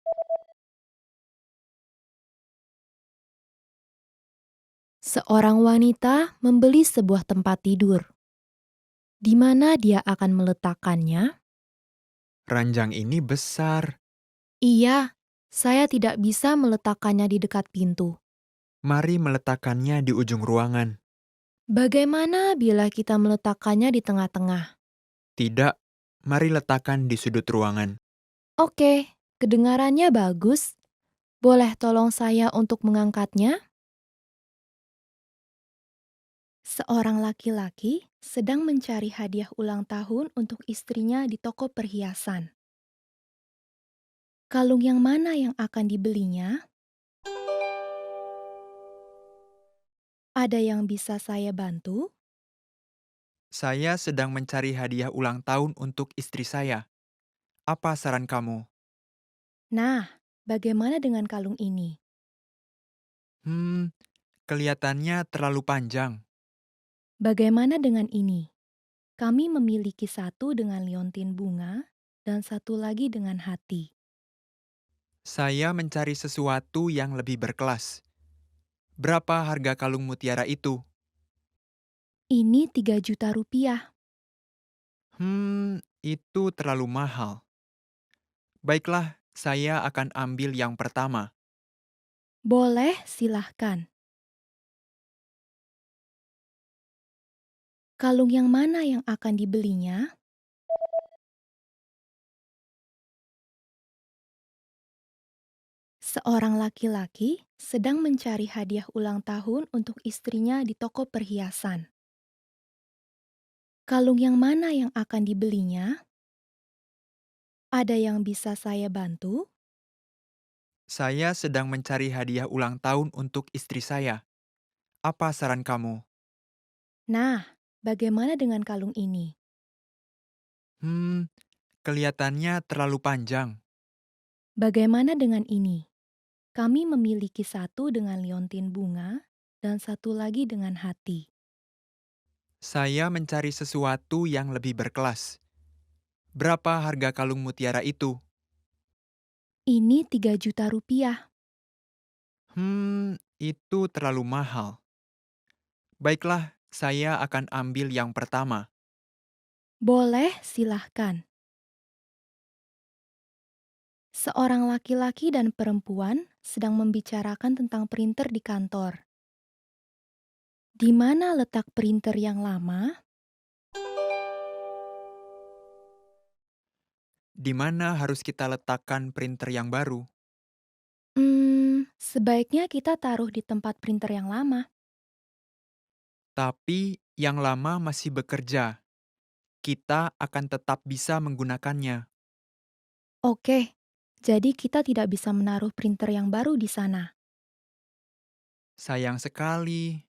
Seorang wanita membeli sebuah tempat tidur. Di mana dia akan meletakkannya? Ranjang ini besar. Iya, saya tidak bisa meletakkannya di dekat pintu. Mari meletakkannya di ujung ruangan. Bagaimana bila kita meletakkannya di tengah-tengah? Tidak, mari letakkan di sudut ruangan. Oke, kedengarannya bagus. Boleh tolong saya untuk mengangkatnya? Seorang laki-laki sedang mencari hadiah ulang tahun untuk istrinya di toko perhiasan. Kalung yang mana yang akan dibelinya? Ada yang bisa saya bantu? Saya sedang mencari hadiah ulang tahun untuk istri saya. Apa saran kamu? Nah, bagaimana dengan kalung ini? Hmm, kelihatannya terlalu panjang. Bagaimana dengan ini? Kami memiliki satu dengan liontin bunga dan satu lagi dengan hati. Saya mencari sesuatu yang lebih berkelas. Berapa harga kalung mutiara itu? Ini 3 juta rupiah. Itu terlalu mahal. Baiklah, saya akan ambil yang pertama. Boleh, silahkan. Kalung yang mana yang akan dibelinya? Seorang laki-laki sedang mencari hadiah ulang tahun untuk istrinya di toko perhiasan. Kalung yang mana yang akan dibelinya? Ada yang bisa saya bantu? Saya sedang mencari hadiah ulang tahun untuk istri saya. Apa saran kamu? Nah, bagaimana dengan kalung ini? Hmm, kelihatannya terlalu panjang. Bagaimana dengan ini? Kami memiliki satu dengan liontin bunga dan satu lagi dengan hati. Saya mencari sesuatu yang lebih berkelas. Berapa harga kalung mutiara itu? Ini 3 juta rupiah. Itu terlalu mahal. Baiklah, saya akan ambil yang pertama. Boleh, silahkan. Seorang laki-laki dan perempuan sedang membicarakan tentang printer di kantor. Di mana letak printer yang lama? Di mana harus kita letakkan printer yang baru? Sebaiknya kita taruh di tempat printer yang lama. Tapi yang lama masih bekerja. Kita akan tetap bisa menggunakannya. Oke, jadi kita tidak bisa menaruh printer yang baru di sana. Sayang sekali.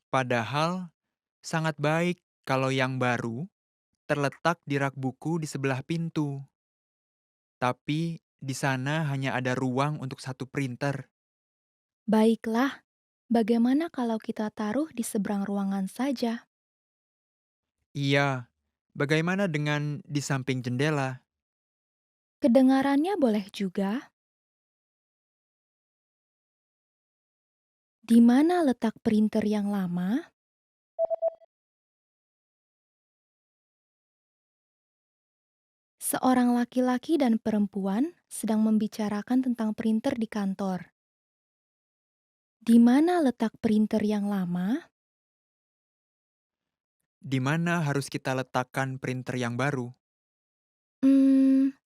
Padahal sangat baik kalau yang baru terletak di rak buku di sebelah pintu. Tapi di sana hanya ada ruang untuk satu printer. Baiklah, bagaimana kalau kita taruh di seberang ruangan saja? Iya, bagaimana dengan di samping jendela? Kedengarannya boleh juga. Di mana letak printer yang lama? Seorang laki-laki dan perempuan sedang membicarakan tentang printer di kantor. Di mana letak printer yang lama? Di mana harus kita letakkan printer yang baru?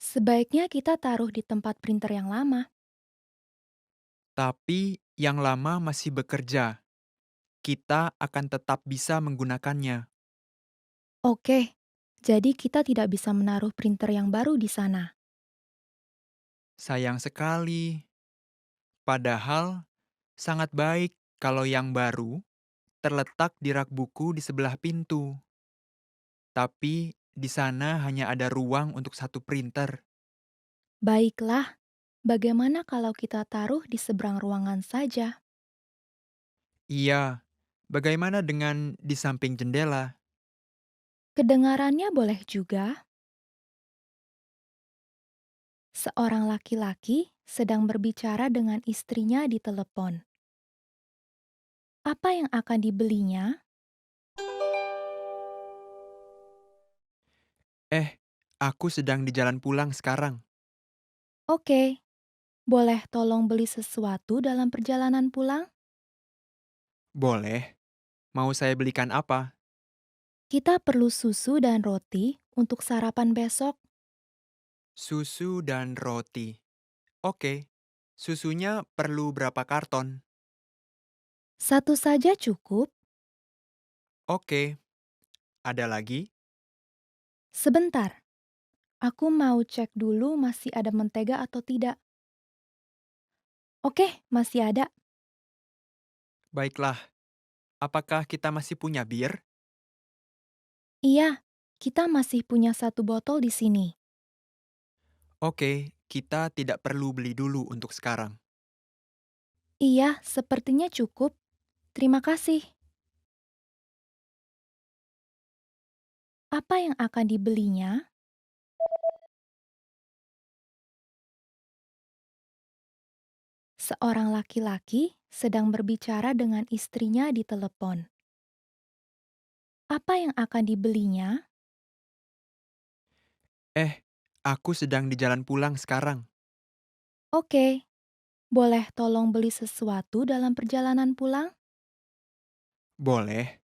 Sebaiknya kita taruh di tempat printer yang lama. Tapi yang lama masih bekerja. Kita akan tetap bisa menggunakannya. Oke, jadi kita tidak bisa menaruh printer yang baru di sana. Sayang sekali. Padahal sangat baik kalau yang baru terletak di rak buku di sebelah pintu. Tapi di sana hanya ada ruang untuk satu printer. Baiklah, bagaimana kalau kita taruh di seberang ruangan saja? Iya, bagaimana dengan di samping jendela? Kedengarannya boleh juga. Seorang laki-laki sedang berbicara dengan istrinya di telepon. Apa yang akan dibelinya? Aku sedang di jalan pulang sekarang. Oke, boleh tolong beli sesuatu dalam perjalanan pulang? Boleh. Mau saya belikan apa? Kita perlu susu dan roti untuk sarapan besok. Susu dan roti. Oke. Susunya perlu berapa karton? Satu saja cukup. Oke. Ada lagi? Sebentar, aku mau cek dulu masih ada mentega atau tidak. Oke, masih ada. Baiklah. Apakah kita masih punya bir? Iya, kita masih punya satu botol di sini. Oke, kita tidak perlu beli dulu untuk sekarang. Iya, sepertinya cukup. Terima kasih. Apa yang akan dibelinya? Seorang laki-laki sedang berbicara dengan istrinya di telepon. Apa yang akan dibelinya? Aku sedang di jalan pulang sekarang. Oke, boleh tolong beli sesuatu dalam perjalanan pulang? Boleh.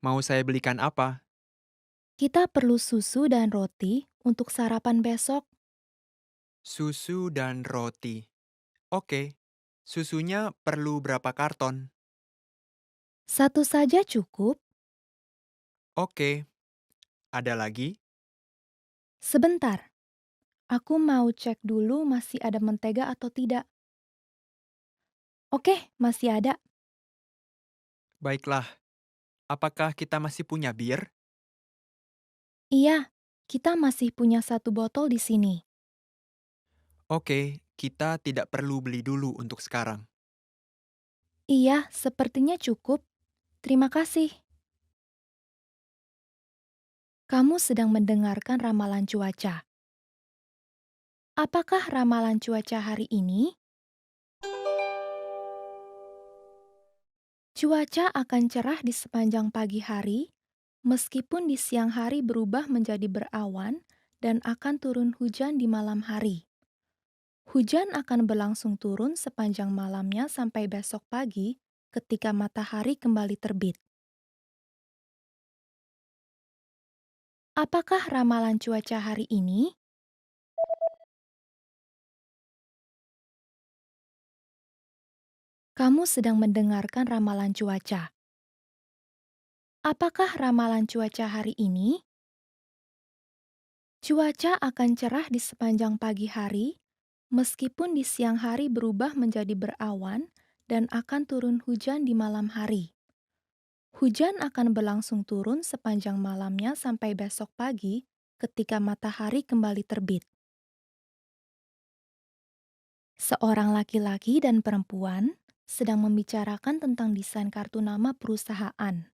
Mau saya belikan apa? Kita perlu susu dan roti untuk sarapan besok. Susu dan roti. Oke. Susunya perlu berapa karton? Satu saja cukup. Oke. Ada lagi? Sebentar, aku mau cek dulu masih ada mentega atau tidak. Oke, masih ada. Baiklah. Apakah kita masih punya bir? Iya, kita masih punya satu botol di sini. Oke, kita tidak perlu beli dulu untuk sekarang. Iya, sepertinya cukup. Terima kasih. Kamu sedang mendengarkan ramalan cuaca. Apakah ramalan cuaca hari ini? Cuaca akan cerah di sepanjang pagi hari, meskipun di siang hari berubah menjadi berawan dan akan turun hujan di malam hari. Hujan akan berlangsung turun sepanjang malamnya sampai besok pagi ketika matahari kembali terbit. Apakah ramalan cuaca hari ini? Kamu sedang mendengarkan ramalan cuaca. Apakah ramalan cuaca hari ini? Cuaca akan cerah di sepanjang pagi hari, meskipun di siang hari berubah menjadi berawan dan akan turun hujan di malam hari. Hujan akan berlangsung turun sepanjang malamnya sampai besok pagi ketika matahari kembali terbit. Seorang laki-laki dan perempuan sedang membicarakan tentang desain kartu nama perusahaan.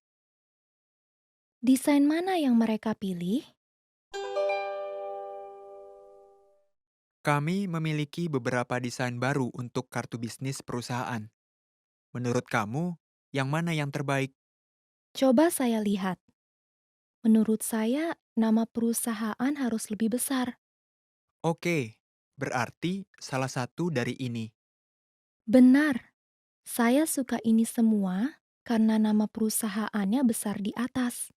Desain mana yang mereka pilih? Kami memiliki beberapa desain baru untuk kartu bisnis perusahaan. Menurut kamu, yang mana yang terbaik? Coba saya lihat. Menurut saya, nama perusahaan harus lebih besar. Oke, berarti salah satu dari ini. Benar, saya suka ini semua karena nama perusahaannya besar di atas.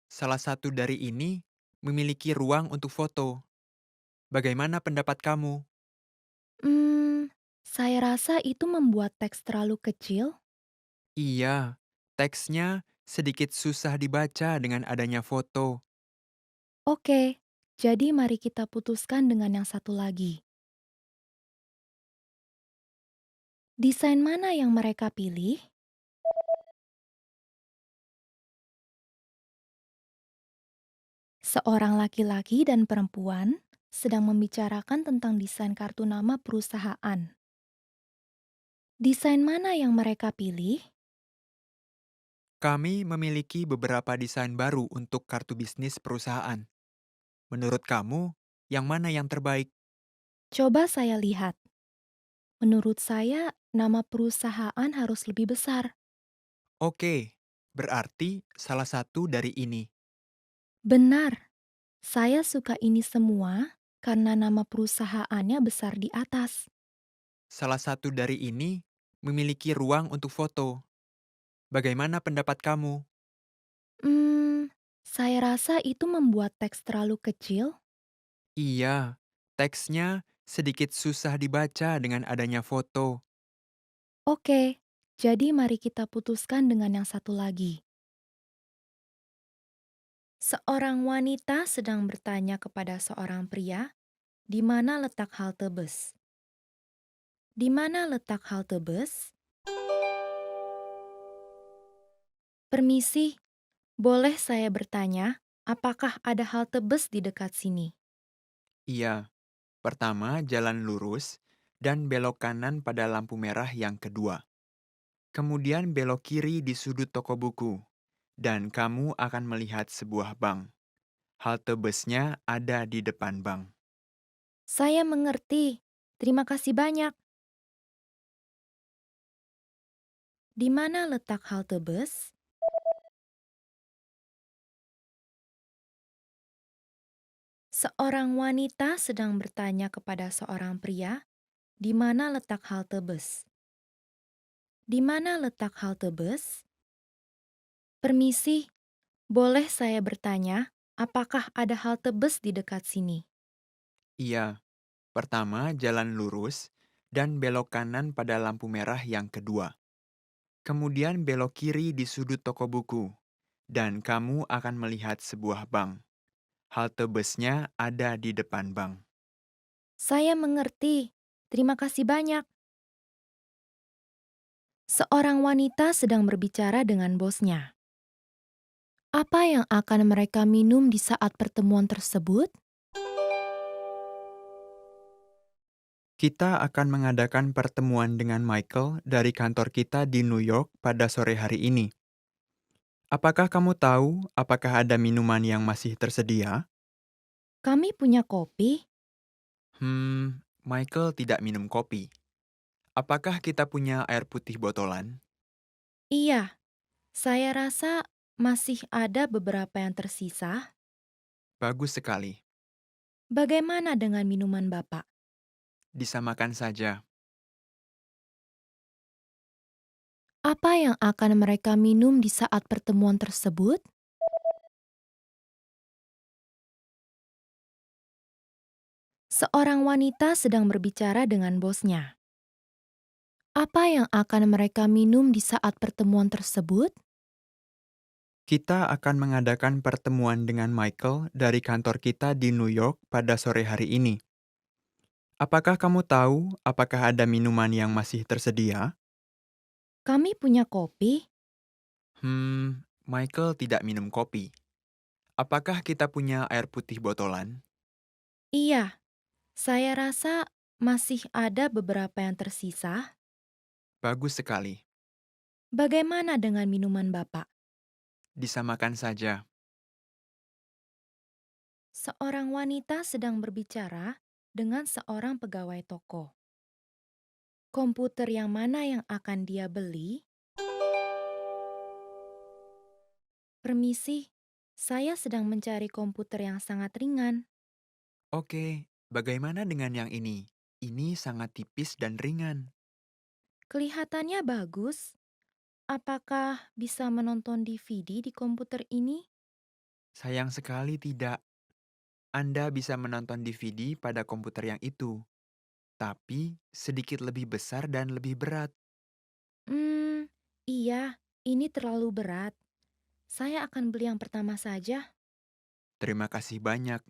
Salah satu dari ini memiliki ruang untuk foto. Bagaimana pendapat kamu? Saya rasa itu membuat teks terlalu kecil. Iya, teksnya sedikit susah dibaca dengan adanya foto. Oke, jadi mari kita putuskan dengan yang satu lagi. Desain mana yang mereka pilih? Seorang laki-laki dan perempuan sedang membicarakan tentang desain kartu nama perusahaan. Desain mana yang mereka pilih? Kami memiliki beberapa desain baru untuk kartu bisnis perusahaan. Menurut kamu, yang mana yang terbaik? Coba saya lihat. Menurut saya, nama perusahaan harus lebih besar. Oke, berarti salah satu dari ini. Benar, Saya suka ini semua karena nama perusahaannya besar di atas. Salah satu dari ini memiliki ruang untuk foto. Bagaimana pendapat kamu? Saya rasa itu membuat teks terlalu kecil. Iya, teksnya sedikit susah dibaca dengan adanya foto. Oke, jadi mari kita putuskan dengan yang satu lagi. Seorang wanita sedang bertanya kepada seorang pria, di mana letak halte bus? Di mana letak halte bus? Permisi, boleh saya bertanya, apakah ada halte bus di dekat sini? Iya, pertama jalan lurus dan belok kanan pada lampu merah yang kedua. Kemudian belok kiri di sudut toko buku, dan kamu akan melihat sebuah bank. Halte busnya ada di depan bank. Saya mengerti. Terima kasih banyak. Di mana letak halte bus? Seorang wanita sedang bertanya kepada seorang pria, di mana letak halte bus? Di mana letak halte bus? Permisi, boleh saya bertanya, apakah ada halte bus di dekat sini? Iya, pertama jalan lurus dan belok kanan pada lampu merah yang kedua. Kemudian belok kiri di sudut toko buku, dan kamu akan melihat sebuah bank. Halte busnya ada di depan bank. Saya mengerti. Terima kasih banyak. Seorang wanita sedang berbicara dengan bosnya. Apa yang akan mereka minum di saat pertemuan tersebut? Kita akan mengadakan pertemuan dengan Michael dari kantor kita di New York pada sore hari ini. Apakah kamu tahu apakah ada minuman yang masih tersedia? Kami punya kopi. Michael tidak minum kopi. Apakah kita punya air putih botolan? Iya, saya rasa masih ada beberapa yang tersisa. Bagus sekali. Bagaimana dengan minuman Bapak? Disamakan saja. Apa yang akan mereka minum di saat pertemuan tersebut? Seorang wanita sedang berbicara dengan bosnya. Apa yang akan mereka minum di saat pertemuan tersebut? Kita akan mengadakan pertemuan dengan Michael dari kantor kita di New York pada sore hari ini. Apakah kamu tahu apakah ada minuman yang masih tersedia? Kami punya kopi. Michael tidak minum kopi. Apakah kita punya air putih botolan? Iya, saya rasa masih ada beberapa yang tersisa. Bagus sekali. Bagaimana dengan minuman Bapak? Disamakan saja. Seorang wanita sedang berbicara dengan seorang pegawai toko. Komputer yang mana yang akan dia beli? Permisi, saya sedang mencari komputer yang sangat ringan. Oke, bagaimana dengan yang ini? Ini sangat tipis dan ringan. Kelihatannya bagus. Apakah bisa menonton DVD di komputer ini? Sayang sekali tidak. Anda bisa menonton DVD pada komputer yang itu, tapi sedikit lebih besar dan lebih berat. Iya, ini terlalu berat. Saya akan beli yang pertama saja. Terima kasih banyak.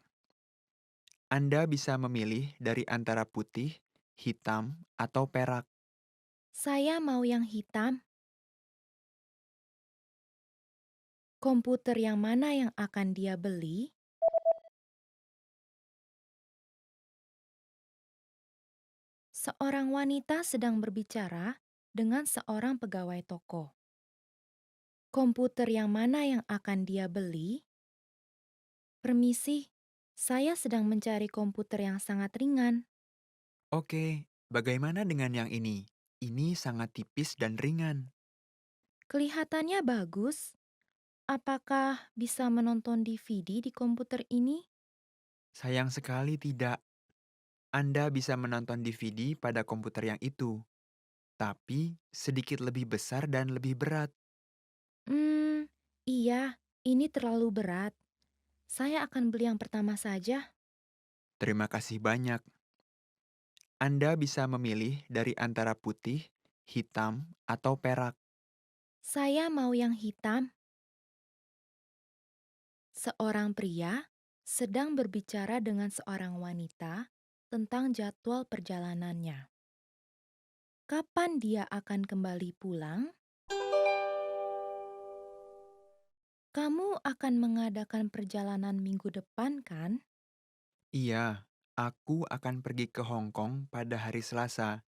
Anda bisa memilih dari antara putih, hitam, atau perak. Saya mau yang hitam. Komputer yang mana yang akan dia beli? Seorang wanita sedang berbicara dengan seorang pegawai toko. Komputer yang mana yang akan dia beli? Permisi, saya sedang mencari komputer yang sangat ringan. Oke, bagaimana dengan yang ini? Ini sangat tipis dan ringan. Kelihatannya bagus. Apakah bisa menonton DVD di komputer ini? Sayang sekali tidak. Anda bisa menonton DVD pada komputer yang itu, tapi sedikit lebih besar dan lebih berat. Iya, ini terlalu berat. Saya akan beli yang pertama saja. Terima kasih banyak. Anda bisa memilih dari antara putih, hitam, atau perak. Saya mau yang hitam. Seorang pria sedang berbicara dengan seorang wanita tentang jadwal perjalanannya. Kapan dia akan kembali pulang? Kamu akan mengadakan perjalanan minggu depan, kan? Iya, aku akan pergi ke Hong Kong pada hari Selasa.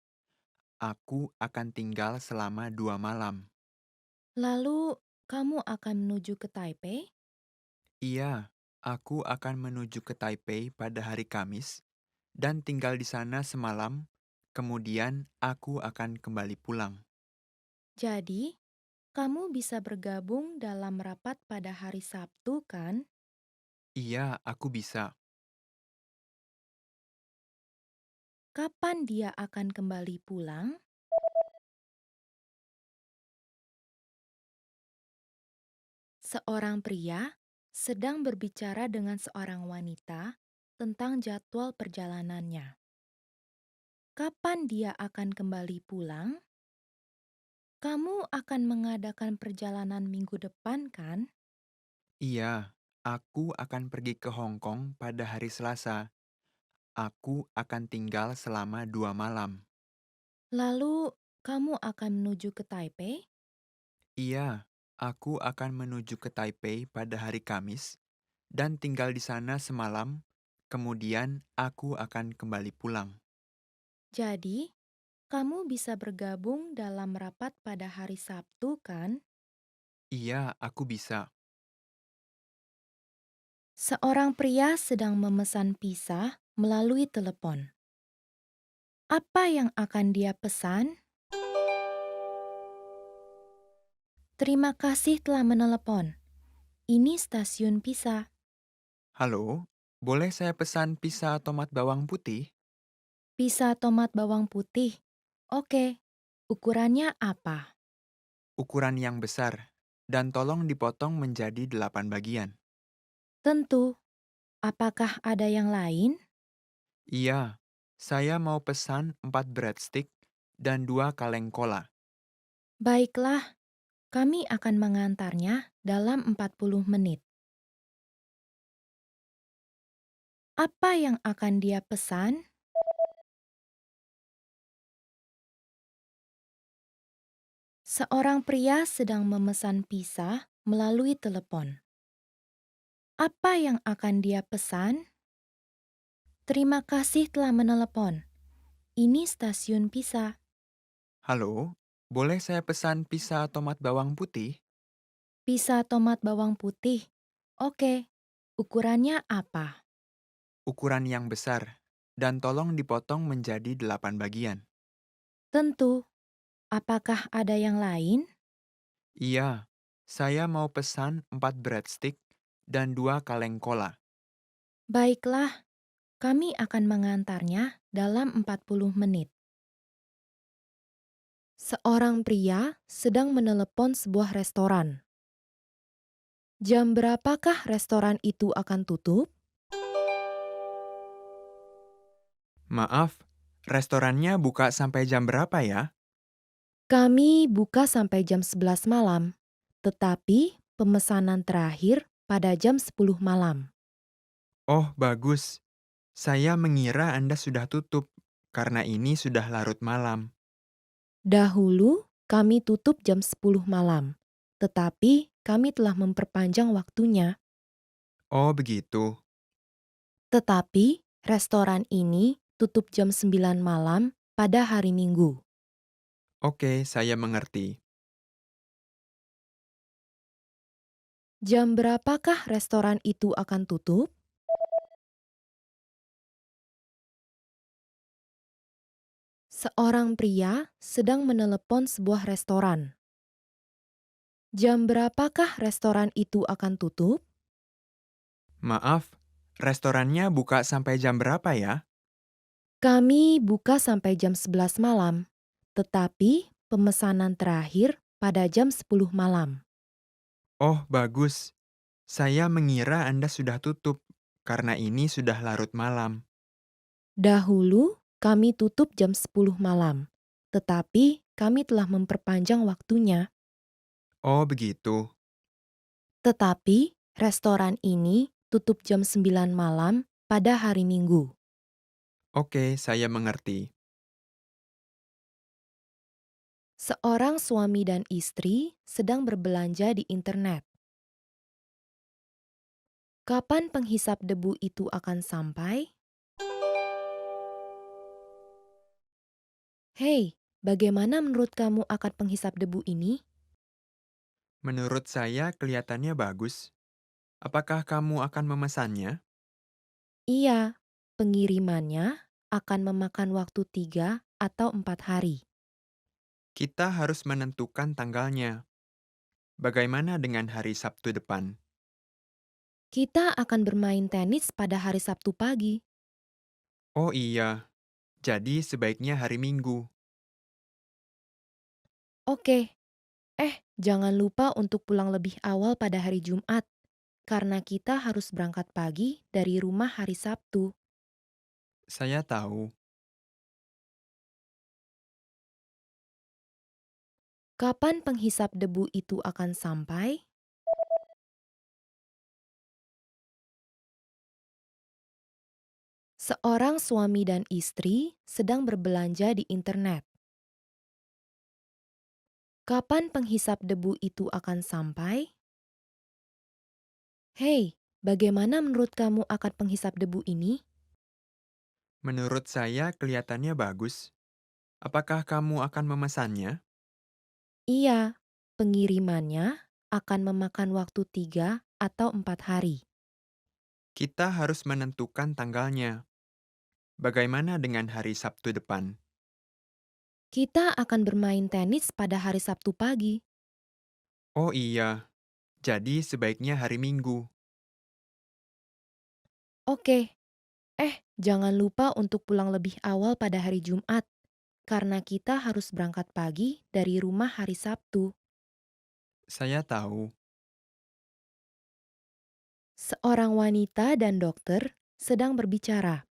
Aku akan tinggal selama 2 malam. Lalu, kamu akan menuju ke Taipei? Iya, aku akan menuju ke Taipei pada hari Kamis dan tinggal di sana semalam. Kemudian aku akan kembali pulang. Jadi, kamu bisa bergabung dalam rapat pada hari Sabtu, kan? Iya, aku bisa. Kapan dia akan kembali pulang? Seorang pria sedang berbicara dengan seorang wanita tentang jadwal perjalanannya. Kapan dia akan kembali pulang? Kamu akan mengadakan perjalanan minggu depan, kan? Iya, aku akan pergi ke Hong Kong pada hari Selasa. Aku akan tinggal selama 2 malam. Lalu, kamu akan menuju ke Taipei? Iya, aku akan menuju ke Taipei pada hari Kamis dan tinggal di sana semalam. Kemudian aku akan kembali pulang. Jadi, kamu bisa bergabung dalam rapat pada hari Sabtu, kan? Iya, aku bisa. Seorang pria sedang memesan pizza melalui telepon. Apa yang akan dia pesan? Terima kasih telah menelepon. Ini stasiun pizza. Halo, boleh saya pesan pizza tomat bawang putih? Pizza tomat bawang putih. Oke, ukurannya apa? Ukuran yang besar, dan tolong dipotong menjadi 8 bagian. Tentu. Apakah ada yang lain? Iya, saya mau pesan 4 breadstick dan 2 kaleng cola. Baiklah, kami akan mengantarnya dalam 40 menit. Apa yang akan dia pesan? Seorang pria sedang memesan pizza melalui telepon. Apa yang akan dia pesan? Terima kasih telah menelepon. Ini stasiun pizza. Halo, boleh saya pesan pizza tomat bawang putih? Pizza tomat bawang putih. Oke, ukurannya apa? Ukuran yang besar, dan tolong dipotong menjadi 8 bagian. Tentu. Apakah ada yang lain? Iya, saya mau pesan 4 breadstick dan 2 kaleng cola. Baiklah, kami akan mengantarnya dalam 40 menit. Seorang pria sedang menelepon sebuah restoran. Jam berapakah restoran itu akan tutup? Maaf, restorannya buka sampai jam berapa ya? Kami buka sampai jam 11 malam, tetapi pemesanan terakhir pada jam 10 malam. Oh, bagus. Saya mengira Anda sudah tutup, karena ini sudah larut malam. Dahulu kami tutup jam 10 malam, tetapi kami telah memperpanjang waktunya. Oh, begitu. Tetapi restoran ini tutup jam 9 malam pada hari Minggu. Oke, saya mengerti. Jam berapakah restoran itu akan tutup? Seorang pria sedang menelepon sebuah restoran. Jam berapakah restoran itu akan tutup? Maaf, Restorannya buka sampai jam berapa ya? Kami buka sampai jam 11 malam, tetapi pemesanan terakhir pada jam 10 malam. Oh, bagus. Saya mengira Anda sudah tutup, karena ini sudah larut malam. Dahulu kami tutup jam 10 malam, tetapi kami telah memperpanjang waktunya. Oh, begitu. Tetapi restoran ini tutup jam 9 malam pada hari Minggu. Oke, saya mengerti. Seorang suami dan istri sedang berbelanja di internet. Kapan penghisap debu itu akan sampai? Hei, bagaimana menurut kamu akan penghisap debu ini? Menurut saya kelihatannya bagus. Apakah kamu akan memesannya? Iya, pengirimannya akan memakan waktu 3 atau 4 hari. Kita harus menentukan tanggalnya. Bagaimana dengan hari Sabtu depan? Kita akan bermain tenis pada hari Sabtu pagi. Oh iya, jadi sebaiknya hari Minggu. Oke, jangan lupa untuk pulang lebih awal pada hari Jumat, karena kita harus berangkat pagi dari rumah hari Sabtu. Saya tahu. Kapan penghisap debu itu akan sampai? Seorang suami dan istri sedang berbelanja di internet. Kapan penghisap debu itu akan sampai? Hei, bagaimana menurut kamu akan penghisap debu ini? Menurut saya kelihatannya bagus. Apakah kamu akan memesannya? Iya, pengirimannya akan memakan waktu 3 atau 4 hari. Kita harus menentukan tanggalnya. Bagaimana dengan hari Sabtu depan? Kita akan bermain tenis pada hari Sabtu pagi. Oh iya, jadi sebaiknya hari Minggu. Oke, jangan lupa untuk pulang lebih awal pada hari Jumat, karena kita harus berangkat pagi dari rumah hari Sabtu. Saya tahu. Seorang wanita dan dokter sedang berbicara.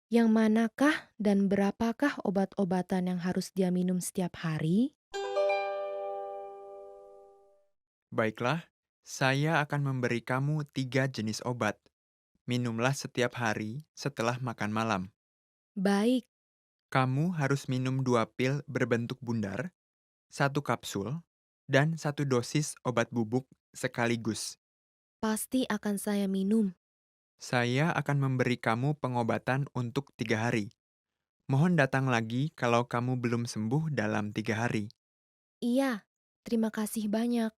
Yang manakah dan berapakah obat-obatan yang harus dia minum setiap hari? Baiklah, saya akan memberi kamu 3 jenis obat. Minumlah setiap hari setelah makan malam. Baik, Kamu harus minum 2 pil berbentuk bundar, 1 kapsul, dan 1 dosis obat bubuk sekaligus. pasti akan saya minum. Saya akan memberi kamu pengobatan untuk 3 hari. Mohon datang lagi kalau kamu belum sembuh dalam 3 hari. Iya, terima kasih banyak.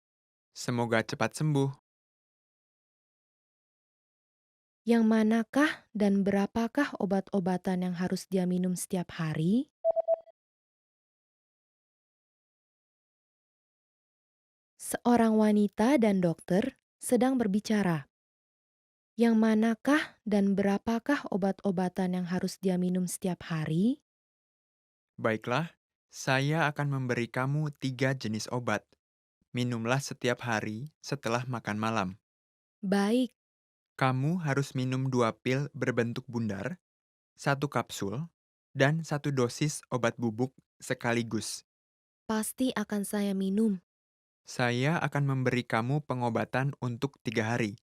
Semoga cepat sembuh. Yang manakah dan berapakah obat-obatan yang harus dia minum setiap hari? Seorang wanita dan dokter sedang berbicara. Yang manakah dan berapakah obat-obatan yang harus dia minum setiap hari? Baiklah, saya akan memberi kamu 3 jenis obat. Minumlah setiap hari setelah makan malam. Baik, Kamu harus minum 2 pil berbentuk bundar, 1 kapsul, dan 1 dosis obat bubuk sekaligus. pasti akan saya minum. Saya akan memberi kamu pengobatan untuk 3 hari.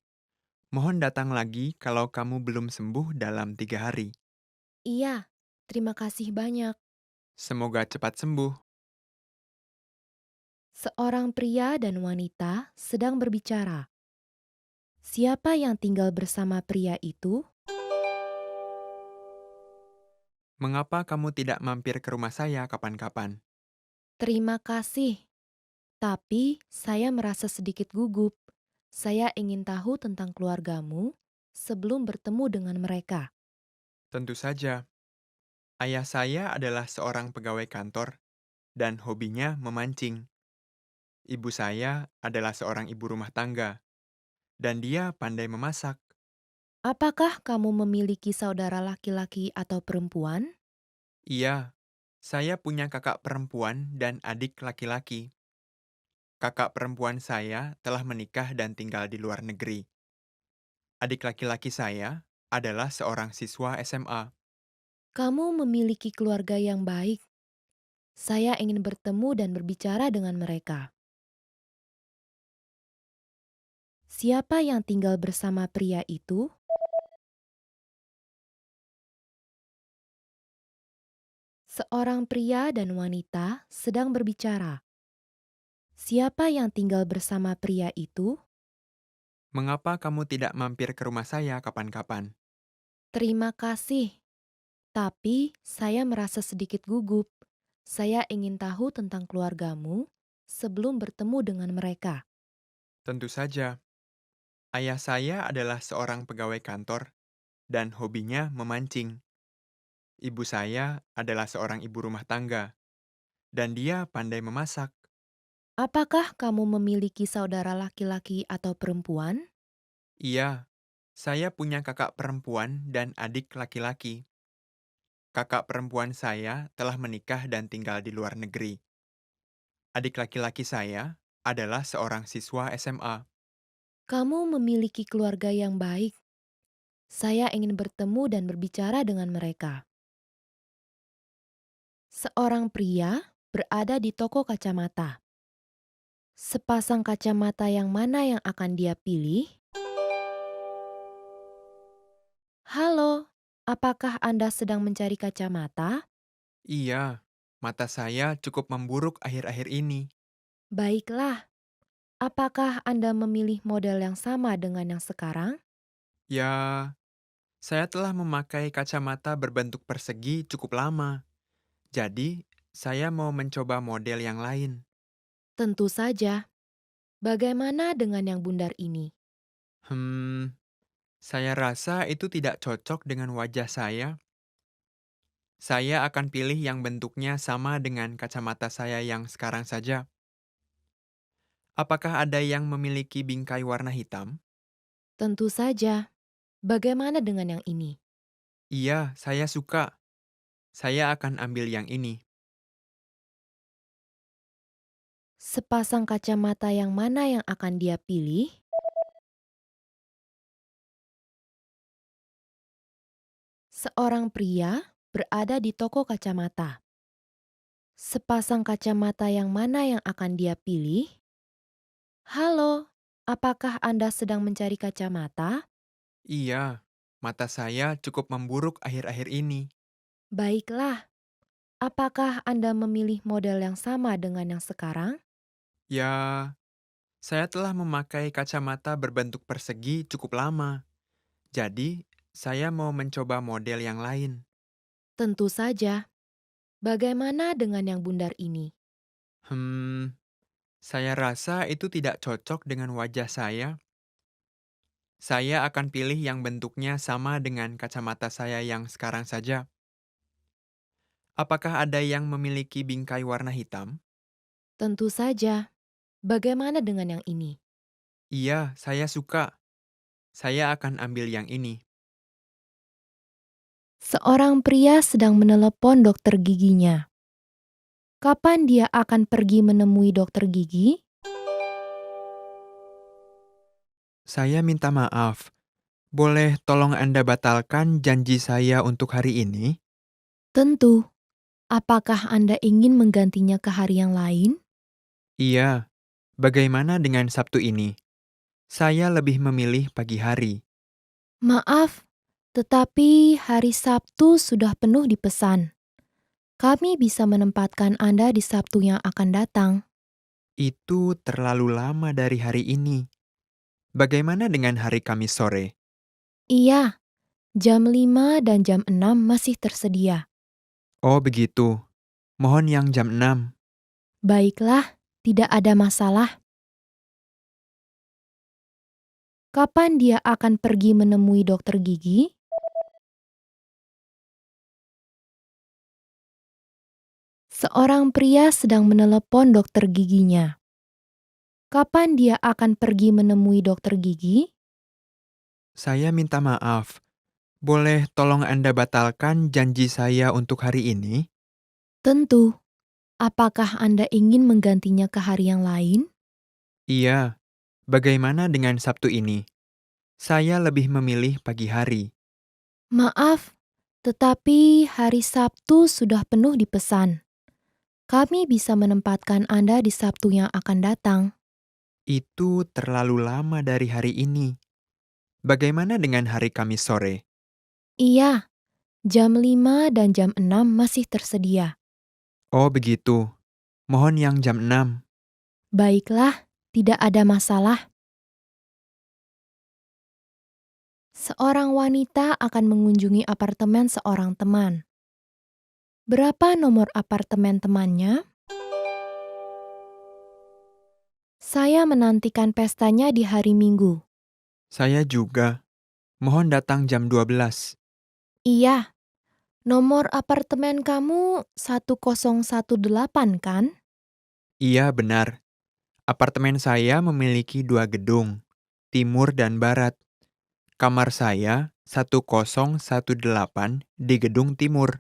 Mohon datang lagi kalau kamu belum sembuh dalam 3 hari. Iya, terima kasih banyak. Semoga cepat sembuh. Seorang pria dan wanita sedang berbicara. Siapa yang tinggal bersama pria itu? Mengapa kamu tidak mampir ke rumah saya kapan-kapan? Terima kasih. Tapi saya merasa sedikit gugup. Saya ingin tahu tentang keluargamu sebelum bertemu dengan mereka. Tentu saja. Ayah saya adalah seorang pegawai kantor dan hobinya memancing. Ibu saya adalah seorang ibu rumah tangga dan dia pandai memasak. Apakah kamu memiliki saudara laki-laki atau perempuan? Iya, saya punya kakak perempuan dan adik laki-laki. Kakak perempuan saya telah menikah dan tinggal di luar negeri. Adik laki-laki saya adalah seorang siswa SMA. Kamu memiliki keluarga yang baik. Saya ingin bertemu dan berbicara dengan mereka. Siapa yang tinggal bersama pria itu? Seorang pria dan wanita sedang berbicara. Siapa yang tinggal bersama pria itu? Mengapa kamu tidak mampir ke rumah saya kapan-kapan? Terima kasih, tapi saya merasa sedikit gugup. Saya ingin tahu tentang keluargamu sebelum bertemu dengan mereka. Tentu saja. Ayah saya adalah seorang pegawai kantor dan hobinya memancing. Ibu saya adalah seorang ibu rumah tangga dan dia pandai memasak. Apakah kamu memiliki saudara laki-laki atau perempuan? Iya, saya punya kakak perempuan dan adik laki-laki. Kakak perempuan saya telah menikah dan tinggal di luar negeri. Adik laki-laki saya adalah seorang siswa SMA. Kamu memiliki keluarga yang baik. Saya ingin bertemu dan berbicara dengan mereka. Seorang pria berada di toko kacamata. Sepasang kacamata yang mana yang akan dia pilih? Halo, apakah Anda sedang mencari kacamata? Iya, mata saya cukup memburuk akhir-akhir ini. Baiklah, apakah Anda memilih model yang sama dengan yang sekarang? Ya, saya telah memakai kacamata berbentuk persegi cukup lama. Jadi, saya mau mencoba model yang lain. Tentu saja. Bagaimana dengan yang bundar ini? Saya rasa itu tidak cocok dengan wajah saya. Saya akan pilih yang bentuknya sama dengan kacamata saya yang sekarang saja. Apakah ada yang memiliki bingkai warna hitam? Tentu saja. Bagaimana dengan yang ini? Iya, saya suka. Saya akan ambil yang ini. Sepasang kacamata yang mana yang akan dia pilih? Seorang pria berada di toko kacamata. Sepasang kacamata yang mana yang akan dia pilih? Halo, apakah Anda sedang mencari kacamata? Iya, mata saya cukup memburuk akhir-akhir ini. Baiklah, apakah Anda memilih model yang sama dengan yang sekarang? Ya, saya telah memakai kacamata berbentuk persegi cukup lama. Jadi, saya mau mencoba model yang lain. Tentu saja. Bagaimana dengan yang bundar ini? Saya rasa itu tidak cocok dengan wajah saya. Saya akan pilih yang bentuknya sama dengan kacamata saya yang sekarang saja. Apakah ada yang memiliki bingkai warna hitam? Tentu saja. Bagaimana dengan yang ini? Iya, saya suka. Saya akan ambil yang ini. Seorang pria sedang menelepon dokter giginya. Kapan dia akan pergi menemui dokter gigi? Saya minta maaf. Boleh tolong Anda batalkan janji saya untuk hari ini? Tentu. Apakah Anda ingin menggantinya ke hari yang lain? Iya. Bagaimana dengan Sabtu ini? Saya lebih memilih pagi hari. Maaf, tetapi hari Sabtu sudah penuh dipesan. Kami bisa menempatkan Anda di Sabtu yang akan datang. Itu terlalu lama dari hari ini. Bagaimana dengan hari Kamis sore? Iya, jam 5 dan jam 6 masih tersedia. Oh begitu. Mohon yang jam 6. Baiklah, tidak ada masalah. Kapan dia akan pergi menemui dokter gigi? Seorang pria sedang menelepon dokter giginya. Kapan dia akan pergi menemui dokter gigi? Saya minta maaf. Boleh tolong Anda batalkan janji saya untuk hari ini? Tentu. Apakah Anda ingin menggantinya ke hari yang lain? Iya. Bagaimana dengan Sabtu ini? Saya lebih memilih pagi hari. Maaf, tetapi hari Sabtu sudah penuh dipesan. Kami bisa menempatkan Anda di Sabtu yang akan datang. Itu terlalu lama dari hari ini. Bagaimana dengan hari Kamis sore? Iya, jam 5 dan jam 6 masih tersedia. Oh begitu. Mohon yang jam 6. Baiklah, tidak ada masalah. Seorang wanita akan mengunjungi apartemen seorang teman. Berapa nomor apartemen temannya? Saya menantikan pestanya di hari Minggu. Saya juga. Mohon datang jam 12. Iya, nomor apartemen kamu 1018 kan? Iya benar. Apartemen saya memiliki 2 gedung, timur dan barat. Kamar saya 1018 di gedung timur.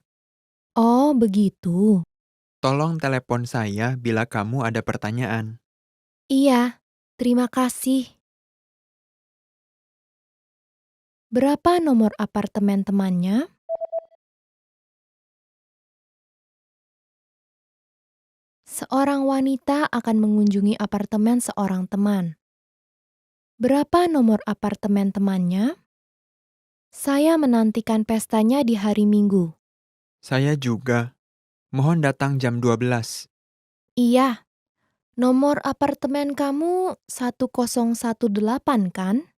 Oh, begitu. Tolong telepon saya bila kamu ada pertanyaan. Iya, terima kasih. Berapa nomor apartemen temannya? Seorang wanita akan mengunjungi apartemen seorang teman. Berapa nomor apartemen temannya? Saya menantikan pestanya di hari Minggu. Saya juga. Mohon datang jam 12. Iya, nomor apartemen kamu 1018 kan?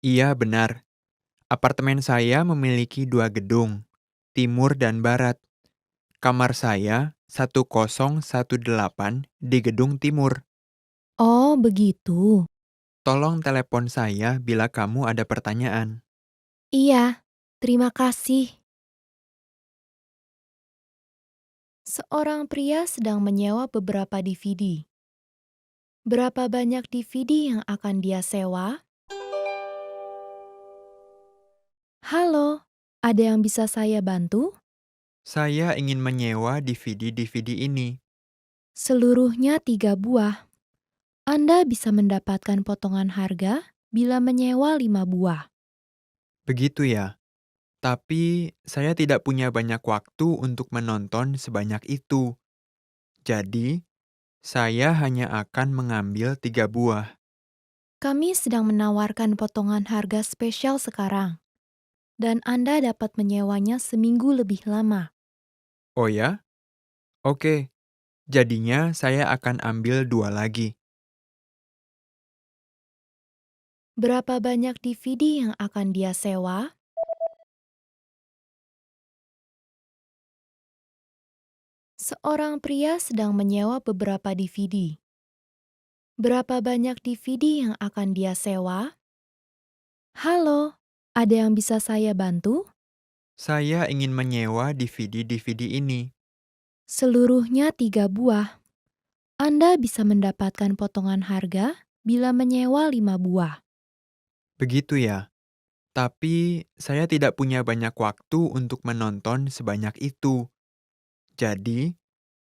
Iya benar. Apartemen saya memiliki 2 gedung, timur dan barat. Kamar saya 1018 di gedung timur. Oh, begitu. Tolong telepon saya bila kamu ada pertanyaan. Iya, terima kasih. Seorang pria sedang menyewa beberapa DVD. Berapa banyak DVD yang akan dia sewa? Halo, ada yang bisa saya bantu? Saya ingin menyewa DVD-DVD ini. Seluruhnya 3 buah. Anda bisa mendapatkan potongan harga bila menyewa 5 buah. Begitu ya. Tapi saya tidak punya banyak waktu untuk menonton sebanyak itu. Jadi, saya hanya akan mengambil 3 buah. Kami sedang menawarkan potongan harga spesial sekarang, dan Anda dapat menyewanya seminggu lebih lama. Oh ya? Oke. Jadinya saya akan ambil 2 lagi. Berapa banyak DVD yang akan dia sewa? Seorang pria sedang menyewa beberapa DVD. Berapa banyak DVD yang akan dia sewa? Halo, ada yang bisa saya bantu? Saya ingin menyewa DVD-DVD ini. Seluruhnya 3 buah. Anda bisa mendapatkan potongan harga bila menyewa 5 buah. Begitu ya. Tapi saya tidak punya banyak waktu untuk menonton sebanyak itu. Jadi,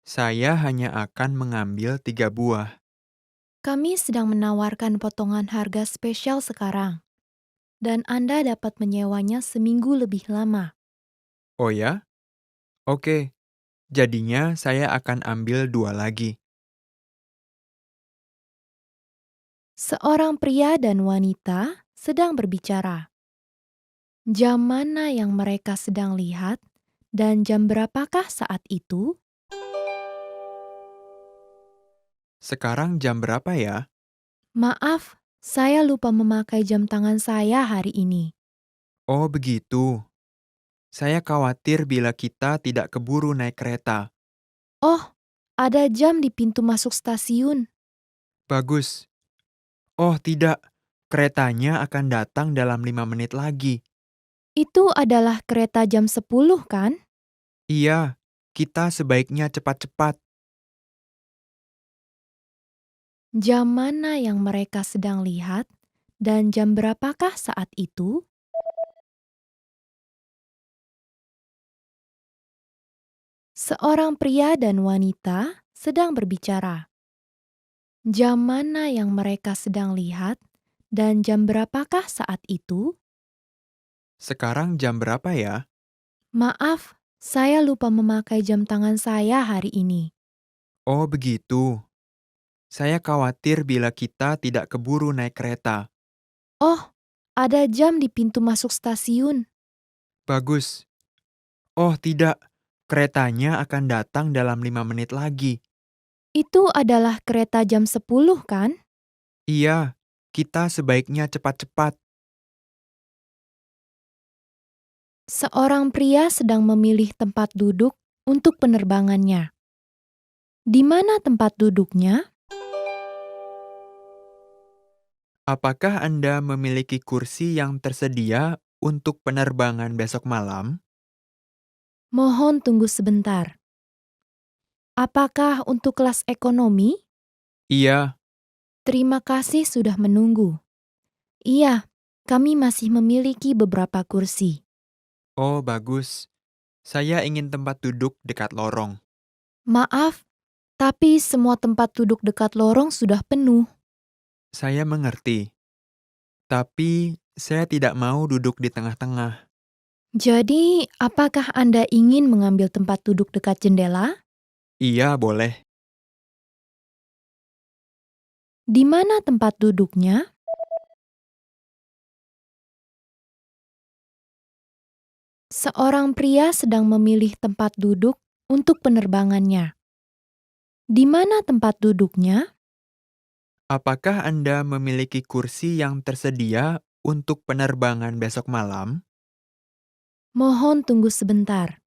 saya hanya akan mengambil 3 buah. Kami sedang menawarkan potongan harga spesial sekarang, dan Anda dapat menyewanya seminggu lebih lama. Oh ya? Oke. Jadinya saya akan ambil 2 lagi. Seorang pria dan wanita sedang berbicara. Jam mana yang mereka sedang lihat dan jam berapakah saat itu? Sekarang jam berapa ya? Maaf, saya lupa memakai jam tangan saya hari ini. Oh begitu. Saya khawatir bila kita tidak keburu naik kereta. Oh, ada jam di pintu masuk stasiun. Bagus. Oh tidak, keretanya akan datang dalam 5 menit lagi. Itu adalah kereta jam 10 kan? Iya, kita sebaiknya cepat-cepat. Jam mana yang mereka sedang lihat Dan jam berapakah saat itu? Seorang pria dan wanita sedang berbicara. Jam mana yang mereka sedang lihat dan jam berapakah saat itu? Sekarang jam berapa ya? Maaf, saya lupa memakai jam tangan saya hari ini. Oh, begitu. Saya khawatir bila kita tidak keburu naik kereta. Oh, ada jam di pintu masuk stasiun. Bagus. Oh, tidak. Keretanya akan datang dalam 5 menit lagi. Itu adalah kereta jam 10, kan? Iya, kita sebaiknya cepat-cepat. Seorang pria sedang memilih tempat duduk untuk penerbangannya. Di mana tempat duduknya? Apakah Anda memiliki kursi yang tersedia untuk penerbangan besok malam? Mohon tunggu sebentar. Apakah untuk kelas ekonomi? Iya. Terima kasih sudah menunggu. Iya, kami masih memiliki beberapa kursi. Oh, bagus. Saya ingin tempat duduk dekat lorong. Maaf, tapi semua tempat duduk dekat lorong sudah penuh. Saya mengerti. Tapi saya tidak mau duduk di tengah-tengah. Jadi, apakah Anda ingin mengambil tempat duduk dekat jendela? Iya, boleh. Di mana tempat duduknya? Seorang pria sedang memilih tempat duduk untuk penerbangannya. Di mana tempat duduknya? Apakah Anda memiliki kursi yang tersedia untuk penerbangan besok malam? Mohon tunggu sebentar.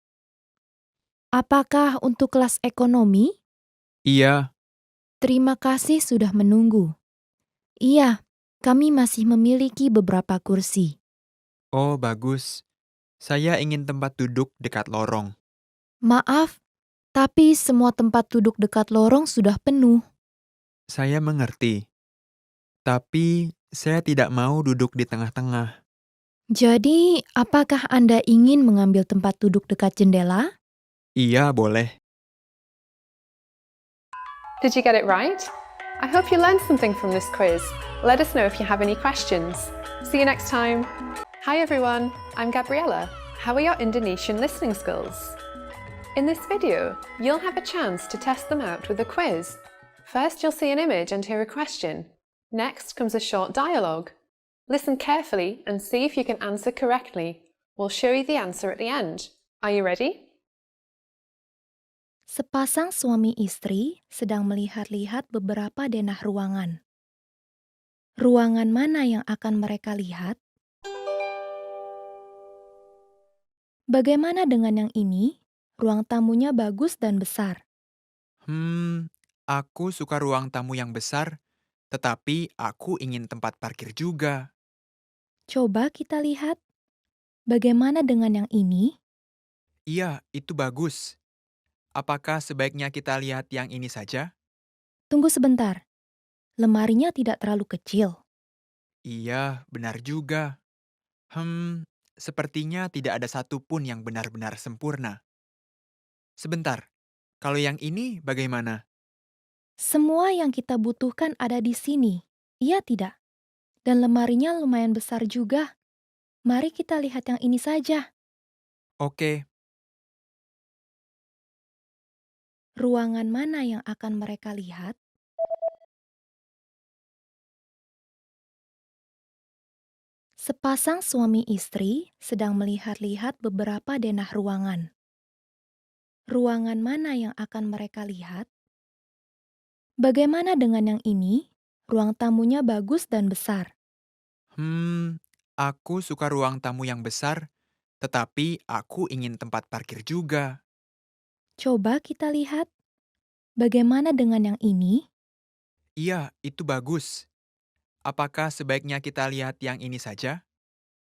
Apakah untuk kelas ekonomi? Iya. Terima kasih sudah menunggu. Iya, kami masih memiliki beberapa kursi. Oh, bagus. Saya ingin tempat duduk dekat lorong. Maaf, tapi semua tempat duduk dekat lorong sudah penuh. Saya mengerti. Tapi saya tidak mau duduk di tengah-tengah. Jadi, apakah Anda ingin mengambil tempat duduk dekat jendela? Iya, boleh. Did you get it right? I hope you learned something from this quiz. Let us know if you have any questions. See you next time. Hi everyone, I'm Gabriella. How are your Indonesian listening skills? In this video, you'll have a chance to test them out with a quiz. First, you'll see an image and hear a question. Next comes a short dialogue. Listen carefully and see if you can answer correctly. We'll show you the answer at the end. Are you ready? Sepasang suami istri sedang melihat-lihat beberapa denah ruangan. Ruangan mana yang akan mereka lihat? Bagaimana dengan yang ini? Ruang tamunya bagus dan besar. Aku suka ruang tamu yang besar, tetapi aku ingin tempat parkir juga. Coba kita lihat. Bagaimana dengan yang ini? Iya, itu bagus. Apakah sebaiknya kita lihat yang ini saja? Tunggu sebentar. Lemarinya tidak terlalu kecil. Iya, benar juga. Sepertinya tidak ada satupun yang benar-benar sempurna. Sebentar, kalau yang ini bagaimana? Semua yang kita butuhkan ada di sini. Iya tidak? Dan lemarinya lumayan besar juga. Mari kita lihat yang ini saja. Oke, Ruangan mana yang akan mereka lihat? Sepasang suami istri sedang melihat-lihat beberapa denah ruangan. Ruangan mana yang akan mereka lihat? Bagaimana dengan yang ini? Ruang tamunya bagus dan besar. aku suka ruang tamu yang besar, tetapi aku ingin tempat parkir juga. Coba kita lihat. Bagaimana dengan yang ini? Iya, itu bagus. Apakah sebaiknya kita lihat yang ini saja?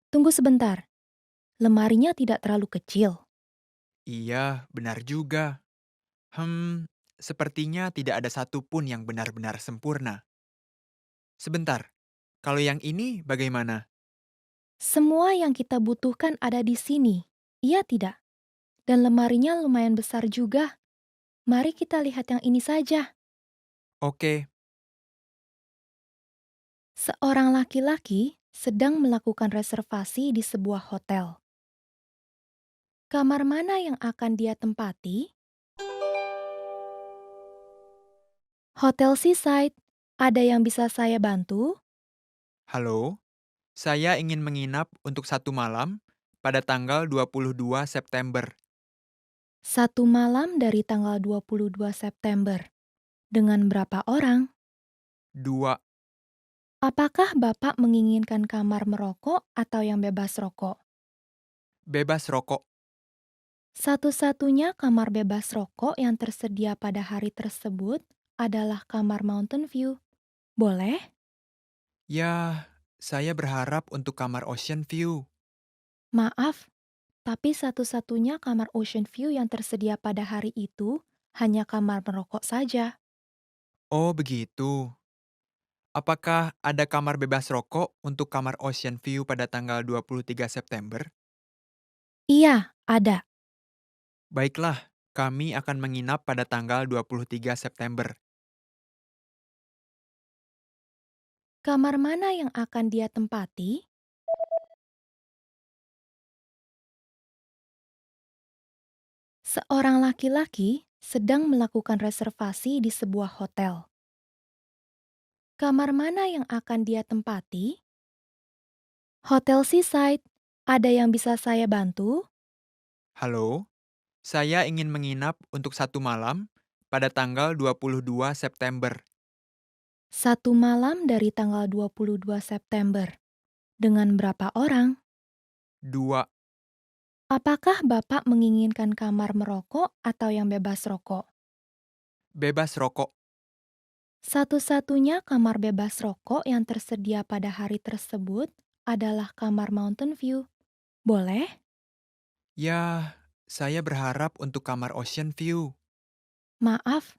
Tunggu sebentar. Lemarinya tidak terlalu kecil. Iya, benar juga. Sepertinya tidak ada satupun yang benar-benar sempurna. Sebentar, Kalau yang ini bagaimana? Semua yang kita butuhkan ada di sini, iya tidak? Dan lemarinya lumayan besar juga. Mari kita lihat yang ini saja. Oke, Seorang laki-laki sedang melakukan reservasi di sebuah hotel. Kamar mana yang akan dia tempati? Hotel Seaside. Ada yang bisa saya bantu? halo. Saya ingin menginap untuk 1 malam pada tanggal 22 September. 1 malam dari tanggal 22 September. Dengan berapa orang? 2. Apakah Bapak menginginkan kamar merokok atau yang bebas rokok? Bebas rokok. Satu-satunya kamar bebas rokok yang tersedia pada hari tersebut adalah kamar Mountain View. Boleh? Ya, saya berharap untuk kamar Ocean View. Maaf, tapi satu-satunya kamar Ocean View yang tersedia pada hari itu hanya kamar merokok saja. Oh, begitu. Apakah ada kamar bebas rokok untuk kamar Ocean View pada tanggal 23 September? Iya, ada. Baiklah, kami akan menginap pada tanggal 23 September. Kamar mana yang akan dia tempati? Seorang laki-laki sedang melakukan reservasi di sebuah hotel. Kamar mana yang akan dia tempati? Hotel Seaside. Ada yang bisa saya bantu? Halo, saya ingin menginap untuk 1 malam pada tanggal 22 September. 1 malam dari tanggal 22 September. Dengan berapa orang? 2. Apakah Bapak menginginkan kamar merokok atau yang bebas rokok? Bebas rokok. Satu-satunya kamar bebas rokok yang tersedia pada hari tersebut adalah kamar Mountain View. Boleh? Ya, saya berharap untuk kamar Ocean View. Maaf,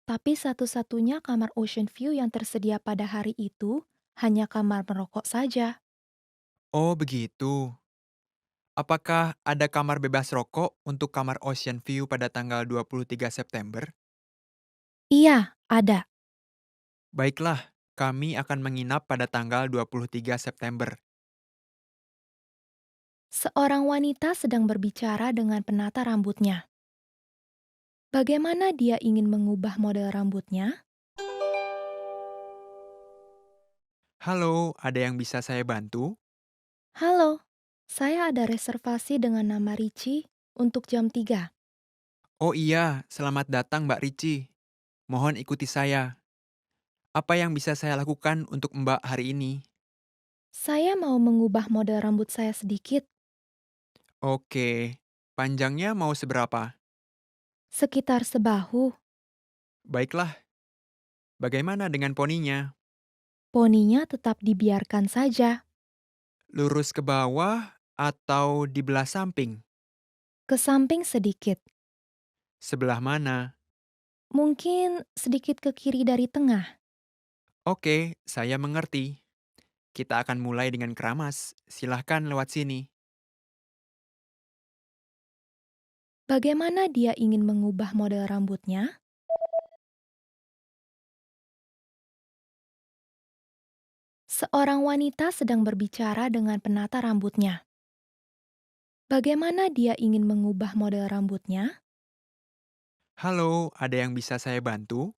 tapi satu-satunya kamar Ocean View yang tersedia pada hari itu hanya kamar merokok saja. Oh, begitu. Apakah ada kamar bebas rokok untuk kamar Ocean View pada tanggal 23 September? Iya, ada. Baiklah, kami akan menginap pada tanggal 23 September. Seorang wanita sedang berbicara dengan penata rambutnya. Bagaimana dia ingin mengubah model rambutnya? Halo, ada yang bisa saya bantu? Halo, saya ada reservasi dengan nama Richie untuk jam 3. Oh iya, selamat datang Mbak Ricci. Mohon ikuti saya. Apa yang bisa saya lakukan untuk Mbak hari ini? Saya mau mengubah model rambut saya sedikit, Oke, panjangnya mau seberapa? sekitar sebahu. Baiklah, bagaimana dengan poninya? Poninya tetap dibiarkan saja, Lurus ke bawah atau di belah samping? ke samping sedikit. Sebelah mana? Mungkin sedikit ke kiri dari tengah. Oke, saya mengerti. Kita akan mulai dengan keramas. Silahkan lewat sini. Bagaimana dia ingin mengubah model rambutnya? Seorang wanita sedang berbicara dengan penata rambutnya. Bagaimana dia ingin mengubah model rambutnya? Halo, ada yang bisa saya bantu?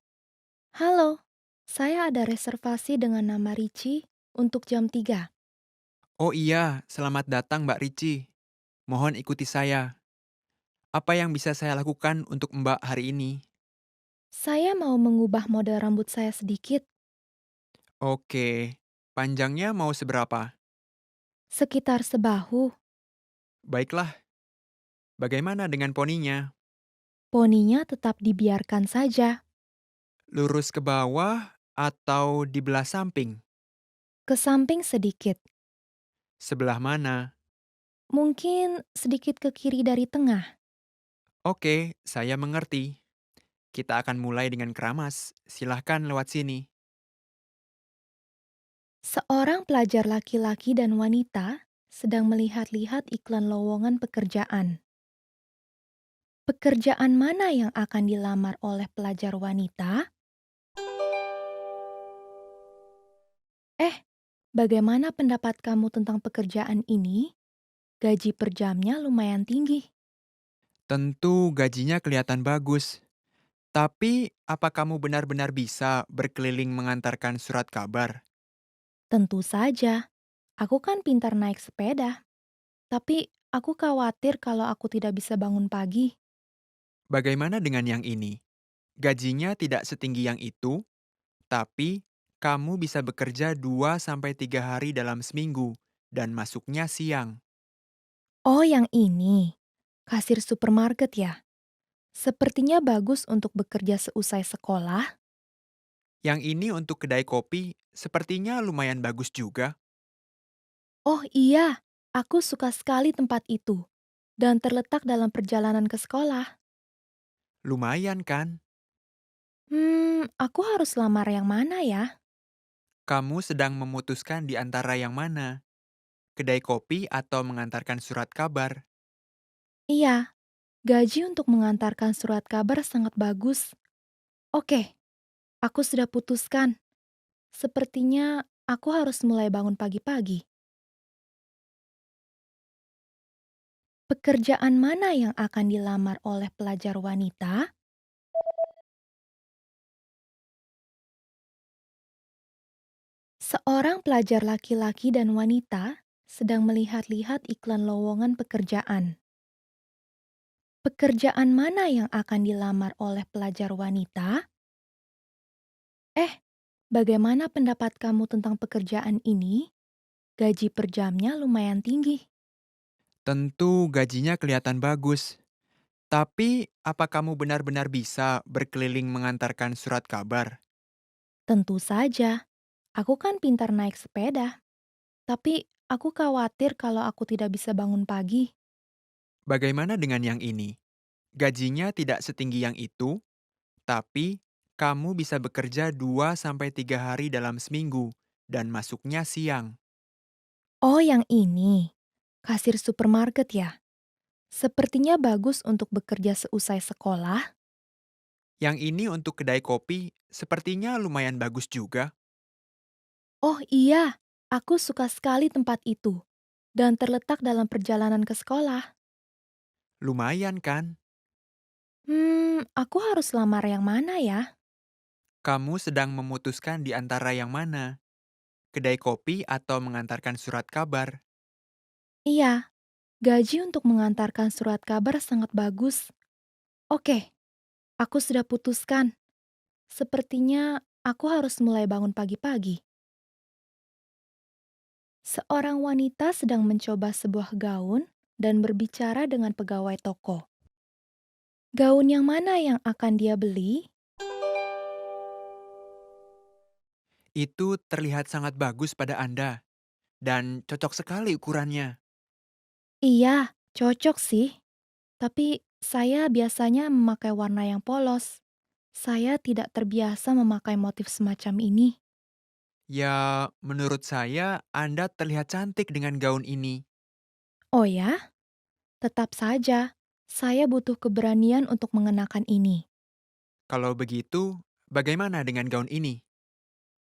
Halo, saya ada reservasi dengan nama Richie untuk jam 3. Oh iya, selamat datang Mbak Ricci. Mohon ikuti saya. Apa yang bisa saya lakukan untuk Mbak hari ini? Saya mau mengubah model rambut saya sedikit, Oke, panjangnya mau seberapa? sekitar sebahu. Baiklah, bagaimana dengan poninya? Poninya tetap dibiarkan saja, Lurus ke bawah atau di belah samping? ke samping sedikit. Sebelah mana? Mungkin sedikit ke kiri dari tengah. Oke, saya mengerti. Kita akan mulai dengan keramas. Silahkan lewat sini. Seorang pelajar laki-laki dan wanita sedang melihat-lihat iklan lowongan pekerjaan. Pekerjaan mana yang akan dilamar oleh pelajar wanita? Eh, bagaimana pendapat kamu tentang pekerjaan ini? Gaji per jamnya lumayan tinggi. Tentu gajinya kelihatan bagus. Tapi, apa kamu benar-benar bisa berkeliling mengantarkan surat kabar? Tentu saja, aku kan pintar naik sepeda. Tapi aku khawatir kalau aku tidak bisa bangun pagi. Bagaimana dengan yang ini? Gajinya tidak setinggi yang itu, tapi kamu bisa bekerja 2 sampai 3 hari dalam seminggu dan masuknya siang. Oh, yang ini. Kasir supermarket ya? Sepertinya bagus untuk bekerja seusai sekolah. Yang ini untuk kedai kopi sepertinya lumayan bagus juga. Oh iya, aku suka sekali tempat itu. Dan terletak dalam perjalanan ke sekolah. Lumayan kan? Aku harus lamar yang mana ya? Kamu sedang memutuskan di antara yang mana? Kedai kopi atau mengantarkan surat kabar? Iya, gaji untuk mengantarkan surat kabar sangat bagus. Oke, aku sudah putuskan. Sepertinya aku harus mulai bangun pagi-pagi. Pekerjaan mana yang akan dilamar oleh pelajar wanita? Seorang pelajar laki-laki dan wanita sedang melihat-lihat iklan lowongan pekerjaan. Pekerjaan mana yang akan dilamar oleh pelajar wanita? Eh, bagaimana pendapat kamu tentang pekerjaan ini? Gaji per jamnya lumayan tinggi. Tentu gajinya kelihatan bagus. Tapi, apa kamu benar-benar bisa berkeliling mengantarkan surat kabar? Tentu saja, aku kan pintar naik sepeda. Tapi aku khawatir kalau aku tidak bisa bangun pagi. Bagaimana dengan yang ini? Gajinya tidak setinggi yang itu, tapi kamu bisa bekerja 2 sampai 3 hari dalam seminggu dan masuknya siang. Oh, yang ini. Kasir supermarket ya? Sepertinya bagus untuk bekerja seusai sekolah. Yang ini untuk kedai kopi sepertinya lumayan bagus juga. Oh iya, aku suka sekali tempat itu. Dan terletak dalam perjalanan ke sekolah. Lumayan kan? Aku harus lamar yang mana ya? Kamu sedang memutuskan di antara yang mana? Kedai kopi atau mengantarkan surat kabar? Iya, gaji untuk mengantarkan surat kabar sangat bagus. Oke, aku sudah putuskan. Sepertinya aku harus mulai bangun pagi-pagi. Seorang wanita sedang mencoba sebuah gaun dan berbicara dengan pegawai toko. Gaun yang mana yang akan dia beli? Itu terlihat sangat bagus pada Anda dan cocok sekali ukurannya. Iya, cocok sih. Tapi saya biasanya memakai warna yang polos. Saya tidak terbiasa memakai motif semacam ini. Ya, menurut saya Anda terlihat cantik dengan gaun ini. Oh ya? Tetap saja, saya butuh keberanian untuk mengenakan ini. Kalau begitu, bagaimana dengan gaun ini?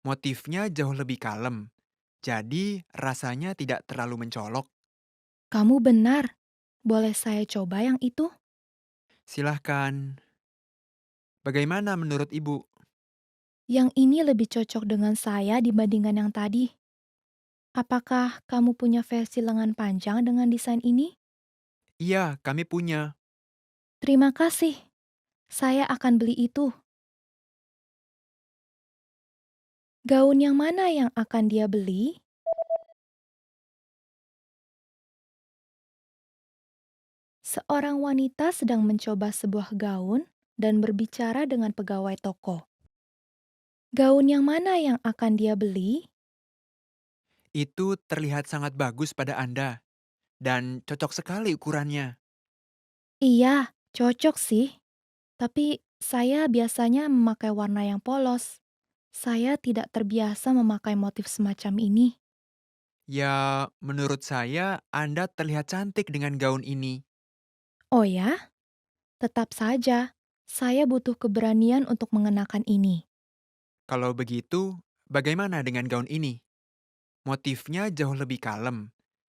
Motifnya jauh lebih kalem, jadi rasanya tidak terlalu mencolok. Kamu benar. Boleh saya coba yang itu? Silahkan. Bagaimana menurut Ibu? Yang ini lebih cocok dengan saya dibandingkan yang tadi. Apakah kamu punya versi lengan panjang dengan desain ini? Iya, kami punya. Terima kasih. Saya akan beli itu. Gaun yang mana yang akan dia beli? Seorang wanita sedang mencoba sebuah gaun dan berbicara dengan pegawai toko. Gaun yang mana yang akan dia beli? Itu terlihat sangat bagus pada Anda dan cocok sekali ukurannya. Iya, cocok sih. Tapi saya biasanya memakai warna yang polos. Saya tidak terbiasa memakai motif semacam ini. Ya, menurut saya Anda terlihat cantik dengan gaun ini. Oh ya? Tetap saja, saya butuh keberanian untuk mengenakan ini. Kalau begitu, bagaimana dengan gaun ini? Motifnya jauh lebih kalem,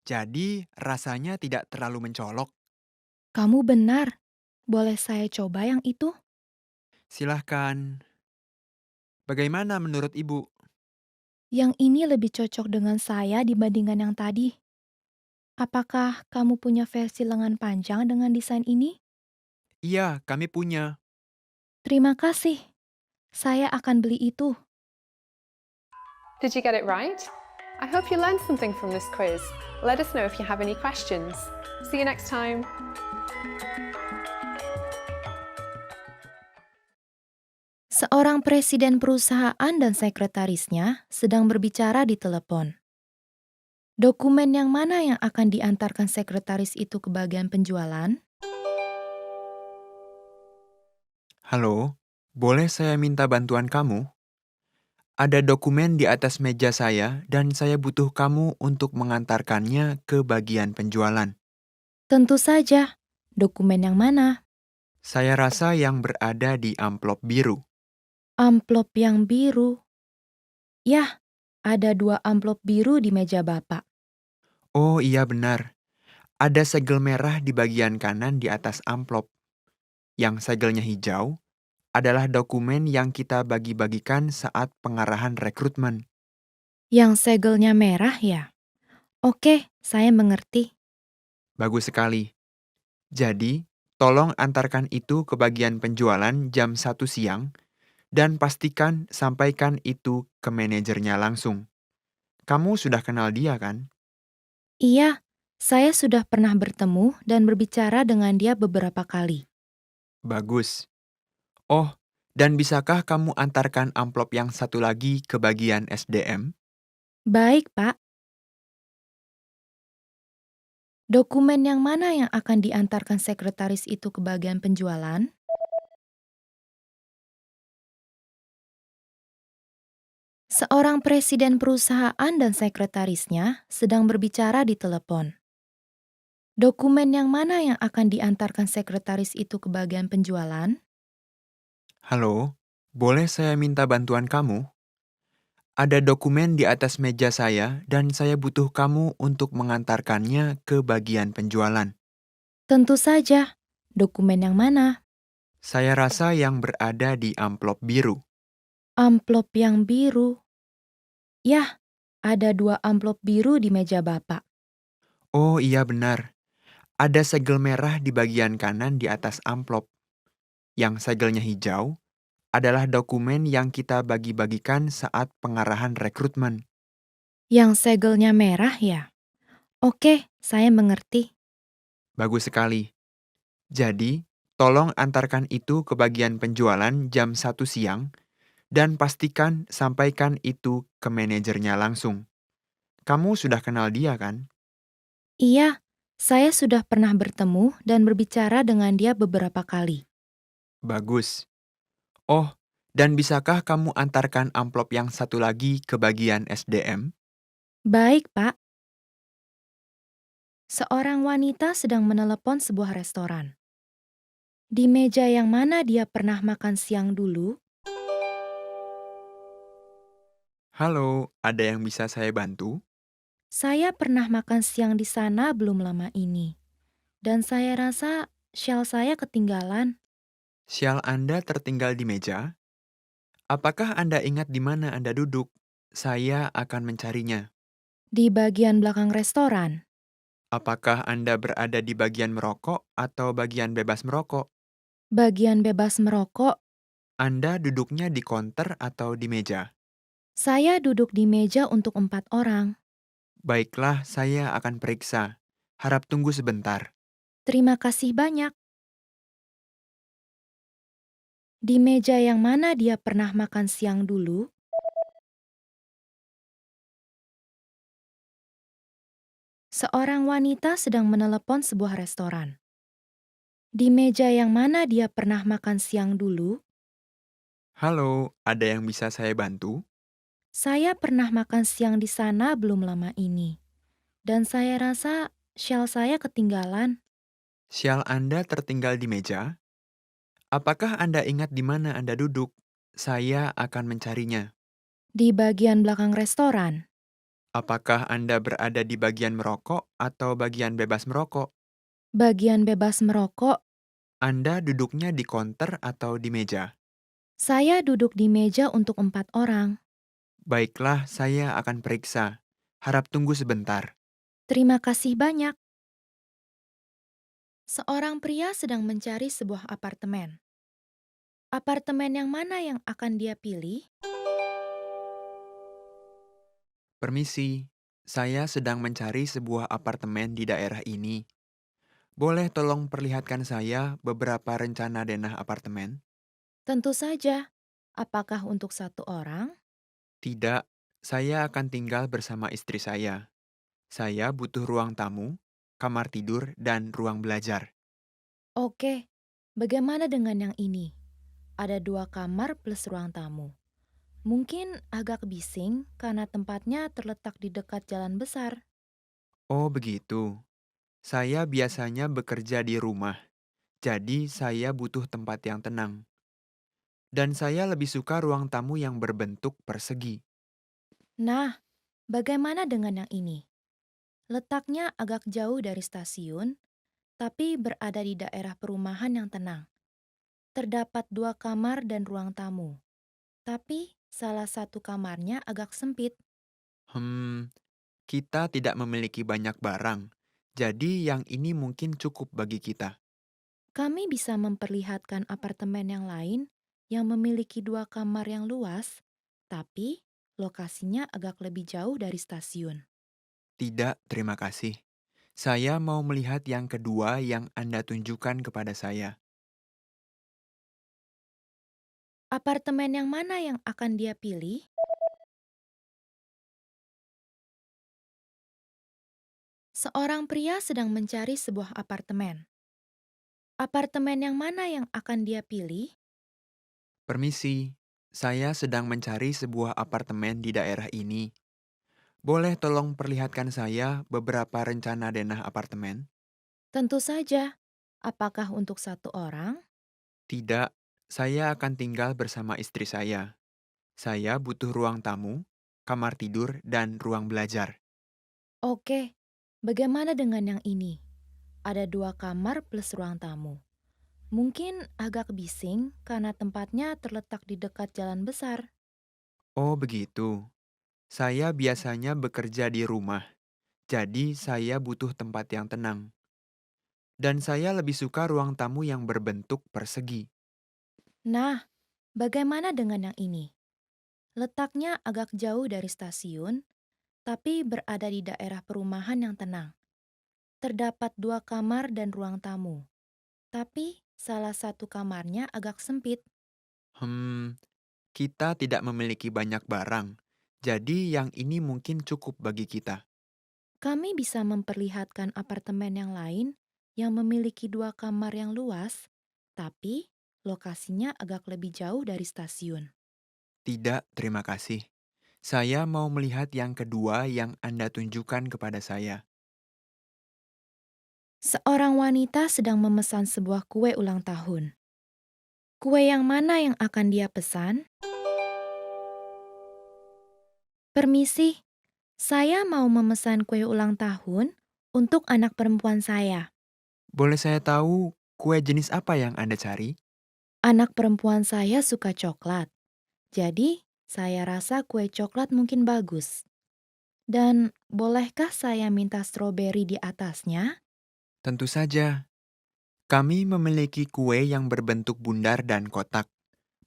jadi rasanya tidak terlalu mencolok. Kamu benar. Boleh saya coba yang itu? Silahkan. Bagaimana menurut Ibu? Yang ini lebih cocok dengan saya dibandingkan yang tadi. Apakah kamu punya versi lengan panjang dengan desain ini? Iya, kami punya. Terima kasih. Saya akan beli itu. Did you get it right? I hope you learned something from this quiz. Let us know if you have any questions. See you next time. Seorang presiden perusahaan dan sekretarisnya sedang berbicara di telepon. Dokumen yang mana yang akan diantarkan sekretaris itu ke bagian penjualan? Halo, boleh saya minta bantuan kamu? Ada dokumen di atas meja saya dan saya butuh kamu untuk mengantarkannya ke bagian penjualan. Tentu saja. Dokumen yang mana? Saya rasa yang berada di amplop biru. Amplop yang biru. Yah, ada 2 amplop biru di meja Bapak. Oh iya benar, ada segel merah di bagian kanan di atas amplop. Yang segelnya hijau adalah dokumen yang kita bagi-bagikan saat pengarahan rekrutmen. Yang segelnya merah ya? Oke, saya mengerti. Bagus sekali. Jadi, tolong antarkan itu ke bagian penjualan jam 1 siang dan pastikan sampaikan itu ke manajernya langsung. Kamu sudah kenal dia kan? Iya, saya sudah pernah bertemu dan berbicara dengan dia beberapa kali. Bagus. Oh, dan bisakah kamu antarkan amplop yang satu lagi ke bagian SDM? Baik, Pak. Dokumen yang mana yang akan diantarkan sekretaris itu ke bagian penjualan? Seorang presiden perusahaan dan sekretarisnya sedang berbicara di telepon. Dokumen yang mana yang akan diantarkan sekretaris itu ke bagian penjualan? Halo, boleh saya minta bantuan kamu? Ada dokumen di atas meja saya dan saya butuh kamu untuk mengantarkannya ke bagian penjualan. Tentu saja. Dokumen yang mana? Saya rasa yang berada di amplop biru. Amplop yang biru. Yah, ada 2 amplop biru di meja Bapak. Oh iya benar, ada segel merah di bagian kanan di atas amplop. Yang segelnya hijau adalah dokumen yang kita bagi-bagikan saat pengarahan rekrutmen. Yang segelnya merah ya? Oke, saya mengerti. Bagus sekali. Jadi, tolong antarkan itu ke bagian penjualan jam 1 siang dan pastikan sampaikan itu ke manajernya langsung. Kamu sudah kenal dia kan? Iya, saya sudah pernah bertemu dan berbicara dengan dia beberapa kali. Bagus. Oh, dan bisakah kamu antarkan amplop yang satu lagi ke bagian SDM? Baik, Pak. Seorang wanita sedang menelepon sebuah restoran. Di meja yang mana dia pernah makan siang dulu? Halo, ada yang bisa saya bantu? Saya pernah makan siang di sana belum lama ini. Dan saya rasa shell saya ketinggalan. Sial Anda tertinggal di meja? Apakah Anda ingat di mana Anda duduk? Saya akan mencarinya. Di bagian belakang restoran. Apakah Anda berada di bagian merokok atau bagian bebas merokok? Bagian bebas merokok. Anda duduknya di konter atau di meja? Saya duduk di meja untuk 4 orang. Baiklah, saya akan periksa. Harap tunggu sebentar. Terima kasih banyak. Di meja yang mana dia pernah makan siang dulu? Seorang wanita sedang menelepon sebuah restoran. Di meja yang mana dia pernah makan siang dulu? Halo, ada yang bisa saya bantu? Saya pernah makan siang di sana belum lama ini, dan saya rasa shell saya ketinggalan Syal Anda tertinggal di meja? Apakah Anda ingat di mana Anda duduk? Saya akan mencarinya. di bagian belakang restoran. Apakah Anda berada di bagian merokok atau bagian bebas merokok? Bagian bebas merokok, Anda duduknya di konter atau di meja? saya duduk di meja untuk 4 orang. Baiklah, saya akan periksa. Harap tunggu sebentar. Terima kasih banyak. Seorang pria sedang mencari sebuah apartemen. Apartemen yang mana yang akan dia pilih? Permisi, saya sedang mencari sebuah apartemen di daerah ini. Boleh tolong perlihatkan saya beberapa rencana denah apartemen? Tentu saja. Apakah untuk satu orang? Tidak, saya akan tinggal bersama istri saya. Saya butuh ruang tamu, kamar tidur, dan ruang belajar. Oke, bagaimana dengan yang ini? Ada 2 kamar plus ruang tamu. Mungkin agak bising karena tempatnya terletak di dekat jalan besar. Oh begitu, saya biasanya bekerja di rumah, jadi saya butuh tempat yang tenang. Dan saya lebih suka ruang tamu yang berbentuk persegi. Nah, bagaimana dengan yang ini? Letaknya agak jauh dari stasiun, tapi berada di daerah perumahan yang tenang. Terdapat 2 kamar dan ruang tamu, tapi salah satu kamarnya agak sempit. Hmm, kita tidak memiliki banyak barang, jadi yang ini mungkin cukup bagi kita. Kami bisa memperlihatkan apartemen yang lain yang memiliki 2 kamar yang luas, tapi lokasinya agak lebih jauh dari stasiun. Tidak, terima kasih. Saya mau melihat yang kedua yang Anda tunjukkan kepada saya. Apartemen yang mana yang akan dia pilih? Seorang pria sedang mencari sebuah apartemen. Apartemen yang mana yang akan dia pilih? Permisi, saya sedang mencari sebuah apartemen di daerah ini. Boleh tolong perlihatkan saya beberapa rencana denah apartemen? Tentu saja. Apakah untuk satu orang? Tidak, saya akan tinggal bersama istri saya. Saya butuh ruang tamu, kamar tidur, dan ruang belajar. Oke, bagaimana dengan yang ini? Ada 2 kamar plus ruang tamu. Mungkin agak bising karena tempatnya terletak di dekat jalan besar. Oh begitu, saya biasanya bekerja di rumah, jadi saya butuh tempat yang tenang. Dan saya lebih suka ruang tamu yang berbentuk persegi. Nah, bagaimana dengan yang ini? Letaknya agak jauh dari stasiun, tapi berada di daerah perumahan yang tenang. Terdapat 2 kamar dan ruang tamu, tapi salah satu kamarnya agak sempit. Hmm, kita tidak memiliki banyak barang, jadi yang ini mungkin cukup bagi kita. Kami bisa memperlihatkan apartemen yang lain yang memiliki 2 kamar yang luas, tapi lokasinya agak lebih jauh dari stasiun. Tidak, terima kasih. Saya mau melihat yang kedua yang Anda tunjukkan kepada saya. Seorang wanita sedang memesan sebuah kue ulang tahun. Kue yang mana yang akan dia pesan? Permisi, saya mau memesan kue ulang tahun untuk anak perempuan saya. Boleh saya tahu kue jenis apa yang Anda cari? Anak perempuan saya suka coklat, jadi saya rasa kue coklat mungkin bagus. Dan bolehkah saya minta stroberi di atasnya? Tentu saja. Kami memiliki kue yang berbentuk bundar dan kotak.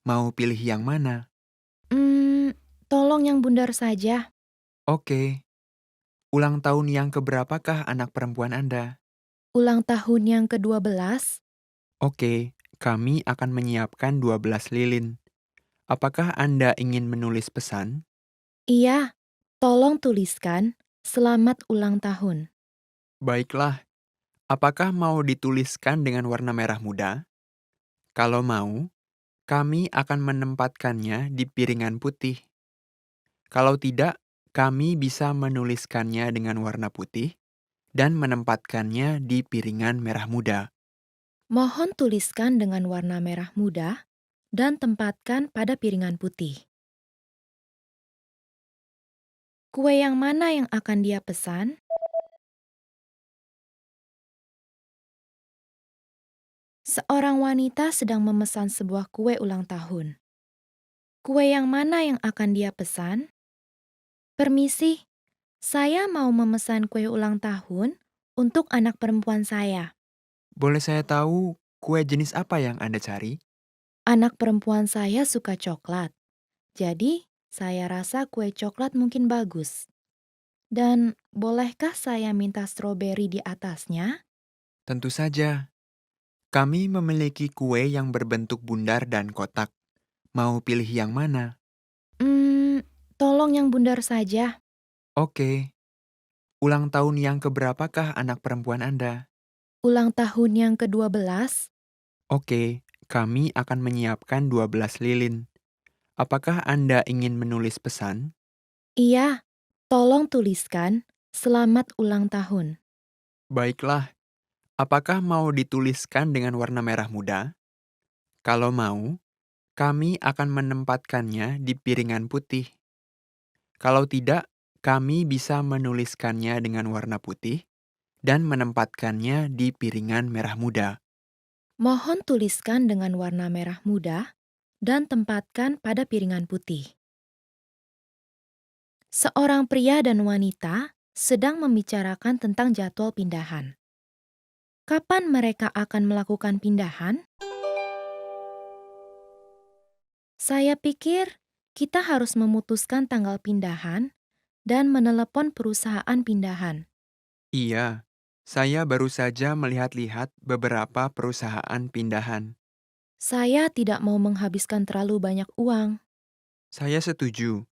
Mau pilih yang mana? Tolong yang bundar saja. Oke. Ulang tahun yang keberapakah anak perempuan Anda? Ulang tahun yang ke-12? Oke, kami akan menyiapkan 12 lilin. Apakah Anda ingin menulis pesan? Iya, tolong tuliskan selamat ulang tahun. Baiklah, apakah mau dituliskan dengan warna merah muda? Kalau mau, Kami akan menempatkannya di piringan putih. Kalau tidak, kami bisa menuliskannya dengan warna putih dan menempatkannya di piringan merah muda. Mohon tuliskan dengan warna merah muda dan tempatkan pada piringan putih. Kue yang mana yang akan dia pesan? Seorang wanita sedang memesan sebuah kue ulang tahun. Kue yang mana yang akan dia pesan? Permisi, saya mau memesan kue ulang tahun untuk anak perempuan saya. Boleh saya tahu kue jenis apa yang Anda cari? Anak perempuan saya suka coklat, jadi saya rasa kue coklat mungkin bagus. Dan bolehkah saya minta stroberi di atasnya? Tentu saja. Kami memiliki kue yang berbentuk bundar dan kotak. Mau pilih yang mana? Tolong yang bundar saja. Oke. Ulang tahun yang keberapakah anak perempuan Anda? Ulang tahun yang ke-12? Oke, kami akan menyiapkan 12 lilin. Apakah Anda ingin menulis pesan? Iya, tolong tuliskan selamat ulang tahun. Baiklah. Apakah mau dituliskan dengan warna merah muda? Kalau mau, kami akan menempatkannya di piringan putih. Kalau tidak, kami bisa menuliskannya dengan warna putih dan menempatkannya di piringan merah muda. Mohon tuliskan dengan warna merah muda dan tempatkan pada piringan putih. Seorang pria dan wanita sedang membicarakan tentang jadwal pindahan. Kapan mereka akan melakukan pindahan? Saya pikir kita harus memutuskan tanggal pindahan dan menelepon perusahaan pindahan. Iya, saya baru saja melihat-lihat beberapa perusahaan pindahan. Saya tidak mau menghabiskan terlalu banyak uang. Saya setuju.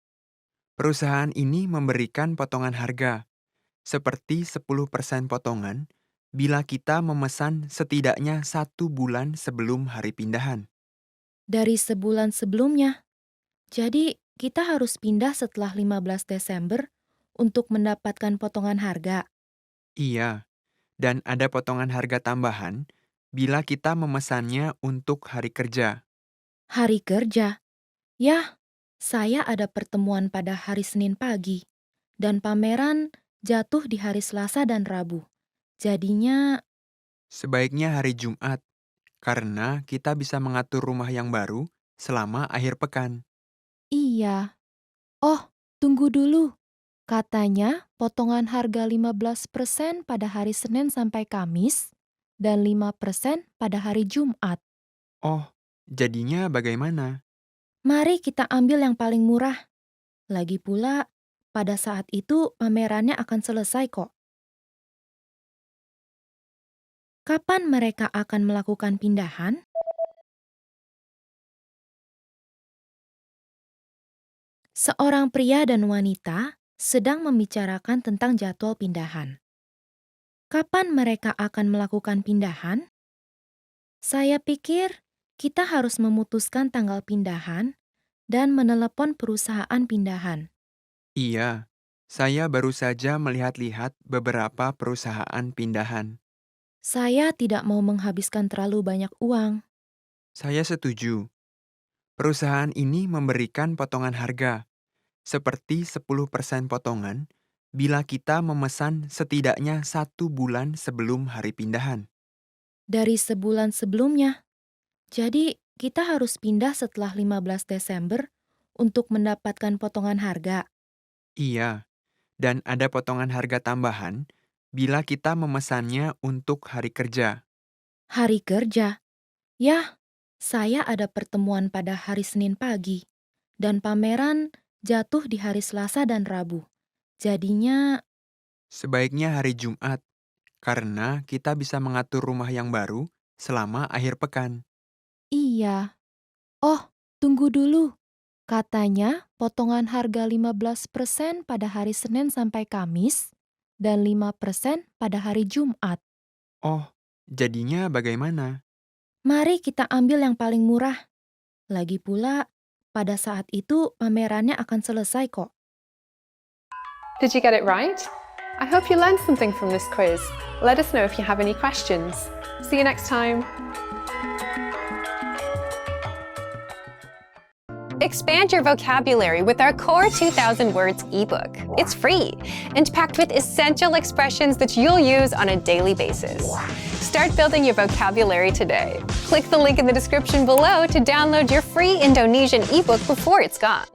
Perusahaan ini memberikan potongan harga, seperti 10% potongan bila kita memesan setidaknya 1 bulan sebelum hari pindahan. Dari sebulan sebelumnya. Jadi, kita harus pindah setelah 15 Desember untuk mendapatkan potongan harga. Iya, dan ada potongan harga tambahan bila kita memesannya untuk hari kerja. Hari kerja. Yah, saya ada pertemuan pada hari Senin pagi. Dan pameran jatuh di hari Selasa dan Rabu. Jadinya, Sebaiknya hari Jumat, karena kita bisa mengatur rumah yang baru selama akhir pekan. iya. Oh, tunggu dulu. Katanya potongan harga 15% pada hari Senin sampai Kamis dan 5% pada hari Jumat. Oh, jadinya bagaimana? Mari kita ambil yang paling murah. Lagi pula, pada saat itu pamerannya akan selesai kok. Kapan mereka akan melakukan pindahan? Seorang pria dan wanita sedang membicarakan tentang jadwal pindahan. Kapan mereka akan melakukan pindahan? Saya pikir kita harus memutuskan tanggal pindahan dan menelepon perusahaan pindahan. Iya, saya baru saja melihat-lihat beberapa perusahaan pindahan. Saya tidak mau menghabiskan terlalu banyak uang. Saya setuju. Perusahaan ini memberikan potongan harga, seperti 10% potongan bila kita memesan setidaknya 1 bulan sebelum hari pindahan. Dari sebulan sebelumnya. Jadi, kita harus pindah setelah 15 Desember untuk mendapatkan potongan harga. Iya, dan ada potongan harga tambahan bila kita memesannya untuk hari kerja. Hari kerja. Yah, saya ada pertemuan pada hari Senin pagi. Dan pameran jatuh di hari Selasa dan Rabu. Jadinya, Sebaiknya hari Jumat, karena kita bisa mengatur rumah yang baru selama akhir pekan. iya. Oh, tunggu dulu. Katanya potongan harga 15% pada hari Senin sampai Kamis dan 5% pada hari Jumat. Oh, jadinya bagaimana? Mari kita ambil yang paling murah. Lagi pula, pada saat itu pamerannya akan selesai kok. Did you get it right? I hope you learned something from this quiz. Let us know if you have any questions. See you next time. Expand your vocabulary with our Core 2000 Words ebook. It's free and packed with essential expressions that you'll use on a daily basis. Start building your vocabulary today. Click the link in the description below to download your free Indonesian ebook before it's gone.